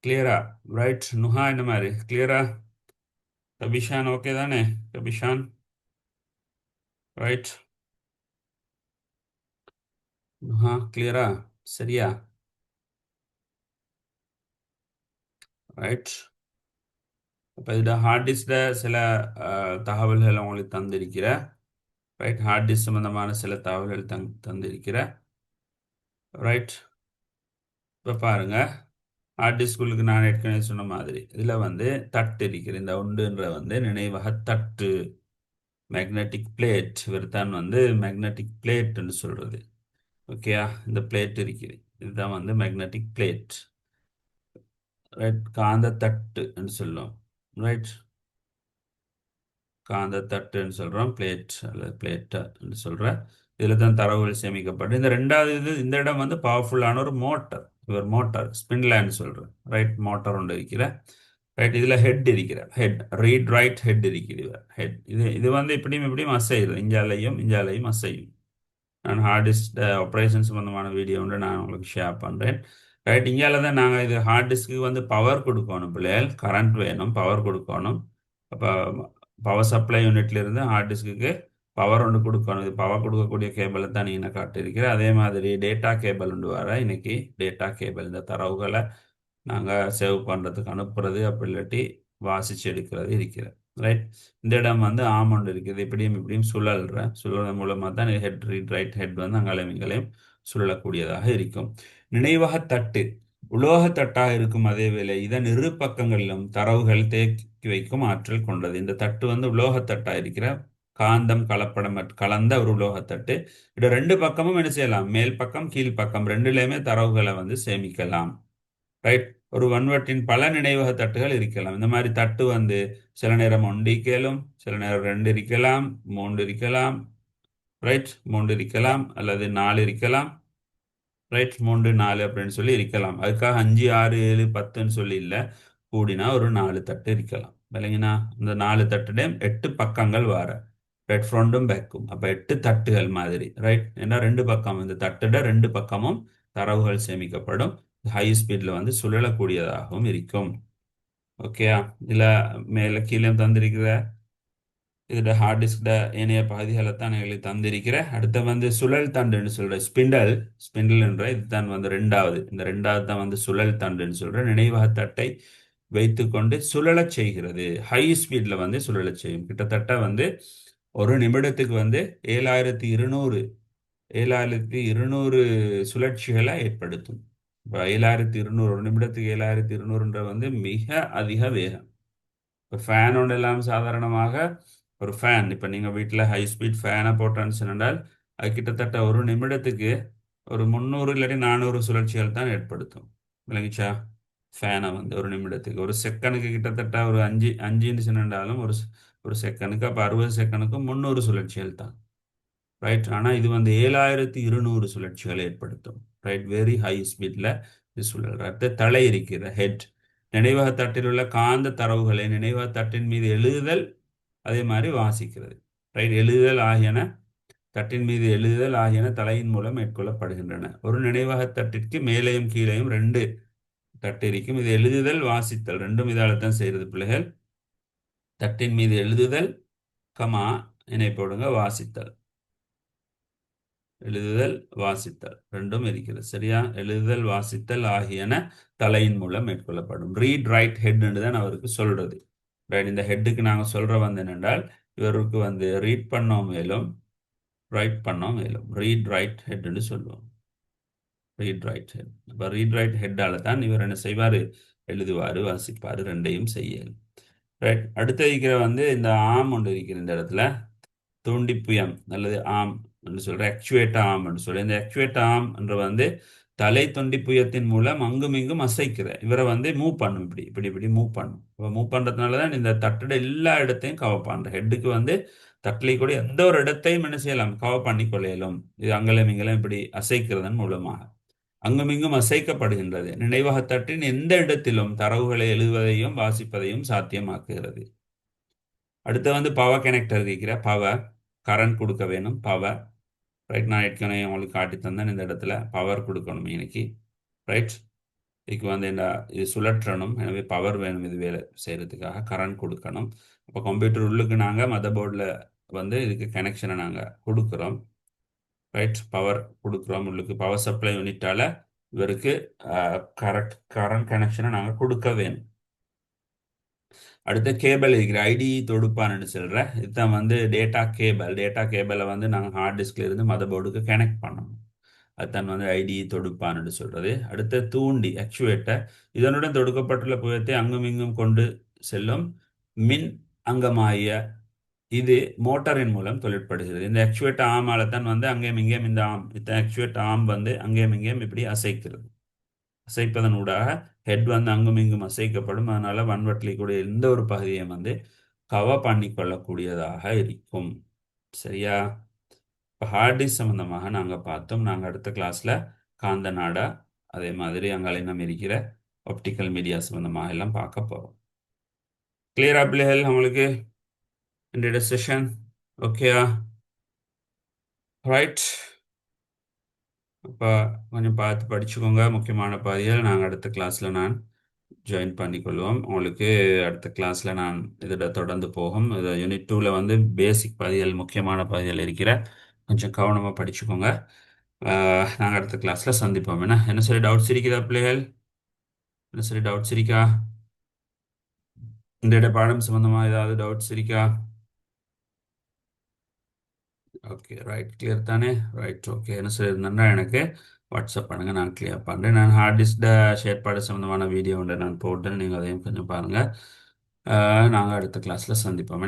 கிளியரா ரைட் நுஹா இந்த மாதிரி கிளியரா? கபிஷான் ஓகே தானே? கபிஷான் ரைட் நுஹா கிளியரா சரியா? ரைட் அப்போ இதில் ஹார்ட் டிஸ்கில் சில தகவல்கள் உங்களுக்கு தந்திருக்கிற ரைட் ஹார்ட் டிஸ்க் சம்பந்தமான சில தகவல்கள் தந்திருக்கிற ரைட். இப்போ பாருங்க ஹார்ட் டிஸ்குக்கு நான் ஏற்கனவே சொன்ன மாதிரி இதில் வந்து தட்டு இருக்கிறது. இந்த ஒன்றுன்ற வந்து நினைவக தட்டு மேக்னெட்டிக் பிளேட் இவர் தான் வந்து மேக்னெட்டிக் பிளேட்னு சொல்கிறது. ஓகேயா? இந்த பிளேட் இருக்குது இதுதான் வந்து மேக்னெட்டிக் பிளேட் ரைட். காந்த தட்டுன்னு சொல்லுவோம் ரைட். காந்த தட்டுன்னு சொல்கிறோம் பிளேட் அல்லது பிளேட்டுன்னு சொல்கிறேன். இதில் தான் தரவுகள் சேமிக்கப்படும். இந்த ரெண்டாவது இந்த இடம் வந்து பவர்ஃபுல்லான ஒரு மோட்டர். இவர் மோட்டார் ஸ்பின்லேன்னு சொல்கிறேன் ரைட். மோட்டார் ஒன்று இருக்கிற ரைட். இதில் ஹெட் இருக்கிற ஹெட் ரீட் ரைட் ஹெட் இருக்கிற ஹெட். இது வந்து இப்படியும் இப்படியும் அசையுது. இஞ்சாலையும் அசையும். நான் ஹார்ட் டிஸ்க் ஆப்ரேஷன் சம்மந்தமான வீடியோ ஒன்று நான் உங்களுக்கு ஷேர் பண்ணுறேன் ரைட். இங்கால தான் நாங்கள் இது ஹார்ட் டிஸ்க்கு வந்து பவர் கொடுக்கணும் பிள்ளைகள். கரண்ட் வேணும் பவர் கொடுக்கணும். அப்போ பவர் சப்ளை யூனிட்லேருந்து ஹார்ட் டிஸ்க்கு பவர் ஒன்று கொடுக்கணும். இது பவர் கொடுக்கக்கூடிய கேபிளை தான் நீங்கள் காட்டியிருக்கிறேன். அதே மாதிரி டேட்டா கேபிள் ஒன்று வர இன்னைக்கு டேட்டா கேபிள் இந்த தரவுகளை நாங்கள் சேவ் பண்ணுறதுக்கு அனுப்புறது அப்படி இல்லாட்டி வாசிச்சு எடுக்கிறது இருக்கிறது ரைட். இந்த இடம் வந்து ஆமௌண்ட் இருக்குது. இப்படியும் சுழல்ற மூலமாக தான் ஹெட் ரீட் ரைட் ஹெட் வந்து அங்காலையும் இங்களையும் சுழலக்கூடியதாக இருக்கும். நினைவக தட்டு உலோகத்தட்டாக இருக்கும். அதே வேளை இதன் இரு பக்கங்களிலும் தரவுகள் தேக்கி வைக்கும் ஆற்றல் கொண்டது. இந்த தட்டு வந்து உலோகத்தட்டாக இருக்கிற காந்தம் கலப்படம் கலந்த ஒரு உலோகத்தட்டு. இது ரெண்டு பக்கமும் என்ன செய்யலாம் மேல் பக்கம் கீழ் பக்கம் ரெண்டுலேயுமே தரவுகளை வந்து சேமிக்கலாம் ரைட். ஒரு வன்வட்டின் பல நினைவக தட்டுகள் இருக்கலாம். இந்த மாதிரி தட்டு வந்து சில நேரம் 1 இருக்கலாம், சில நேரம் 2 இருக்கலாம், 3 இருக்கலாம் ரைட். 3 இருக்கலாம் அல்லது 4 இருக்கலாம் ரைட். 3 4 அப்படின்னு சொல்லி இருக்கலாம். அதுக்காக 5 6 7 10ன்னு சொல்லி இல்லை. கூடினா ஒரு 4 தட்டு இருக்கலாம் இல்லைங்கண்ணா. இந்த 4 தட்டுடையும் 8 பக்கங்கள் வர ரைட். ஃப்ரண்ட்டும் பேக்கும் அப்போ 8 தட்டுகள் மாதிரி ரைட். ஏன்னா ரெண்டு பக்கம் இந்த தட்டுட ரெண்டு பக்கமும் தரவுகள் சேமிக்கப்படும். ஹை ஸ்பீடில் வந்து சுழலக்கூடியதாகவும் இருக்கும். ஓகேயா? இதில் மேலே கீழே தந்திருக்கிற இதோட ஹார்ட் டிஸ்கில் ஏனைய பகுதிகளை தான் எங்களுக்கு தந்திருக்கிற. அடுத்த வந்து சுழல் தண்டுன்னு சொல்கிறேன் ஸ்பிண்டில் என்ற இதுதான் வந்து ரெண்டாவது. இந்த ரெண்டாவது தான் வந்து சுழல் தண்டுன்னு சொல்கிறேன். நினைவக தட்டை வைத்துக்கொண்டு சுழலச் செய்கிறது. ஹை ஸ்பீடில் வந்து சுழலச் செய்யும். கிட்டத்தட்ட வந்து ஒரு நிமிடத்துக்கு வந்து 7200 7200 சுழற்சிகளை ஏற்படுத்தும். இப்போ 7200 ஒரு நிமிடத்துக்கு 7200ன்ற வந்து மிக அதிக வேகம். இப்போ ஃபேன் ஒன்று எல்லாம் சாதாரணமாக ஒரு ஃபேன் இப்போ நீங்கள் வீட்டில் ஹை ஸ்பீட் ஃபேனை போட்டோன்னு சொன்னால் அது கிட்டத்தட்ட ஒரு நிமிடத்துக்கு ஒரு 300 இல்லாட்டி 400 சுழற்சிகள் தான் ஏற்படுத்தும். விளங்கிச்சா? ஃபேனை வந்து ஒரு நிமிடத்துக்கு ஒரு செகண்டுக்கு கிட்டத்தட்ட ஒரு அஞ்சுன்னு சொன்னாலும் ஒரு செகண்டுக்கு அப்போ 60 செகண்டுக்கு 300 சுழற்சிகள் தான். ரைட். ஆனால் இது வந்து 7200 சுழற்சிகளை ஏற்படுத்தும். ரைட். வெரி ஹை ஸ்பீடில் இது சுழல். அடுத்த தலை இருக்கிற ஹெட் நினைவக தட்டில் உள்ள காந்த தரவுகளை நினைவக தட்டின் மீது எழுதுதல் அதே மாதிரி வாசிக்கிறது. ரைட். எழுதுதல் ஆகியன தட்டின் மீது எழுதுதல் ஆகியன தலையின் மூலம் மேற்கொள்ளப்படுகின்றன. ஒரு நினைவக தட்டிற்கு மேலேயும் கீழேயும் ரெண்டு தட்டு இருக்கும். இது எழுதுதல் வாசித்தல் ரெண்டும் இதால தான் செய்கிறது பிள்ளைகள். தட்டின் மீது எழுதுதல் கமா இணைப்போடுங்க வாசித்தல். எழுதுதல் வாசித்தல் ரெண்டும் இருக்கிறது. சரியா? எழுதுதல் வாசித்தல் ஆகியன தலையின் மூலம் மேற்கொள்ளப்படும். ரீட் ரைட் ஹெட் தான் அவருக்கு சொல்றது. ரைட். இந்த ஹெட்டுக்கு நாங்கள் சொல்ற வந்து என்னென்றால் இவருக்கு வந்து ரீட் பண்ணோம் மேலும் ரைட் பண்ணோம் மேலும் ரீட் ரைட் ஹெட்னு சொல்லுவோம். Read write head. இப்போ ரீட் ரைட் ஹெட்டால தான் இவர் என்ன செய்வார்? எழுதுவார் வாசிப்பார் ரெண்டையும் செய்யல். ரைட். அடுத்து இருக்கிற வந்து இந்த ஆம் ஒன்று இருக்கிற இந்த இடத்துல தூண்டிப்புயம் அல்லது ஆம் என்று சொல்ற ஆக்சுவேட் ஆம் என்று சொல்ற இந்த ஆக்சுவேட் ஆம் என்ற வந்து தலை துண்டிப்புயத்தின் மூலம் அங்கும் இங்கும் அசைக்கிற இவரை வந்து மூவ் பண்ணும். இப்படி இப்படி இப்படி மூவ் பண்ணும். இப்போ மூவ் பண்றதுனால தான் இந்த தட்டோட எல்லா இடத்தையும் கவர் பண்ற ஹெட்டுக்கு வந்து தட்டிலை கூட எந்த ஒரு இடத்தையும் என்ன செய்யலாம்? கவர் பண்ணி கொள்ளையிலும். இது அங்கலம் இங்கலம் இப்படி அசைக்கிறதன் மூலமாக அங்குமிங்கும் அசைக்கப்படுகின்றது. நினைவகத்தட்டின் எந்த இடத்திலும் தரவுகளை எழுதுவதையும் வாசிப்பதையும் சாத்தியமாக்குகிறது. அடுத்து வந்து பவர் கனெக்டர் இருக்கிற பவர் கரண்ட் கொடுக்க வேணும். Power right. நான் ஏற்கனவே உங்களுக்கு காட்டி தந்தேன். இந்த இடத்துல பவர் கொடுக்கணும் இன்னைக்கு. ரைட். இதுக்கு வந்து என்ன இது சுழற்றணும். எனவே பவர் வேணும் இது வேலை செய்யறதுக்காக கரண்ட் கொடுக்கணும். அப்போ கம்ப்யூட்டர் உள்ளுக்கு நாங்கள் மதர் போர்டில் வந்து இதுக்கு கனெக்ஷனை நாங்கள் கொடுக்குறோம். ரைட். பவர் கொடுக்குறோம். உள்ளுக்கு பவர் சப்ளை யூனிட்டால இவருக்கு கரெக்ட் கரண்ட் கனெக்ஷனை நாங்கள் கொடுக்க வேணும். அடுத்த கேபிள் இருக்கிற ஐடி தொடுப்பான்னு சொல்கிறேன். இதுதான் வந்து டேட்டா கேபிள். டேட்டா கேபிளை வந்து நாங்கள் ஹார்ட் டிஸ்கில் இருந்து மதர் போர்டுக்கு கனெக்ட் பண்ணணும். அதுதான் வந்து ஐடி தொடுப்பான்னு சொல்கிறது. அடுத்த தூண்டி ஆக்சுவேட்டர் இதனுடன் தொடுக்கப்பட்டுள்ள புயத்தை அங்கும் இங்கும் கொண்டு செல்லும் மின் அங்கமாகிய இது மோட்டாரின் மூலம் தொழிற்படுகிறது. இந்த ஆக்சுவேட் ஆமால தான் வந்து அங்கேயும் இங்கேயும் இந்த ஆக்சுவேட் ஆம் வந்து அங்கேயும் இங்கேயும் இப்படி அசைக்கிறது. அசைப்பதன் ஊடாக ஹெட் வந்து அங்கும் இங்கும் அசைக்கப்படும். அதனால வன்வட்டில் கூட எந்த ஒரு பகுதியை வந்து கவர் பண்ணி கொள்ளக்கூடியதாக இருக்கும். சரியா? இப்போ ஹார்ட் டிஸ்க் சம்பந்தமாக நாங்கள் பார்த்தோம். நாங்கள் அடுத்த கிளாஸில் காந்த நாடா அதே மாதிரி அங்காலினம் இருக்கிற ஆப்டிக்கல் மீடியா சம்பந்தமாக எல்லாம் பார்க்க போகிறோம். கிளியரா பிள்ளைகள் உங்களுக்கு இன்றைய செஷன்? ஓகேயா? ரைட். அப்போ கொஞ்சம் பார்த்து படிச்சுக்கோங்க. முக்கியமான பகுதிகள் நாங்கள் அடுத்த கிளாஸில் நான் ஜாயின் பண்ணிக்கொள்வோம். உங்களுக்கு அடுத்த கிளாஸில் நான் இதோட தொடர்ந்து போகும். இது யூனிட் 2ல் வந்து பேசிக் பகுதிகள் முக்கியமான பகுதிகள் இருக்கிற கொஞ்சம் கவனமாக படிச்சுக்கோங்க. நாங்கள் அடுத்த கிளாஸில் சந்திப்போம். என்ன சரி டவுட்ஸ் இருக்குதா பிள்ளைகள்? என்ன சரி டவுட்ஸ் இருக்கா? இந்த பாடம் சம்பந்தமாக ஏதாவது டவுட்ஸ் இருக்கா? Okay right. கிளியர் தானே? ரைட். ஓகே. என்ன சரி இருந்தா எனக்கு வாட்ஸ்அப் பண்ணுங்கள். நான் கிளியர் பண்ணுறேன். நான் ஹார்ட் டிஸ்கில் ஷேர்பாடு சம்மந்தமான வீடியோ ஒன்று நான் போட்டேன். நீங்கள் அதையும் கொஞ்சம் பாருங்கள். நாங்கள் அடுத்த கிளாஸில் சந்திப்போம்.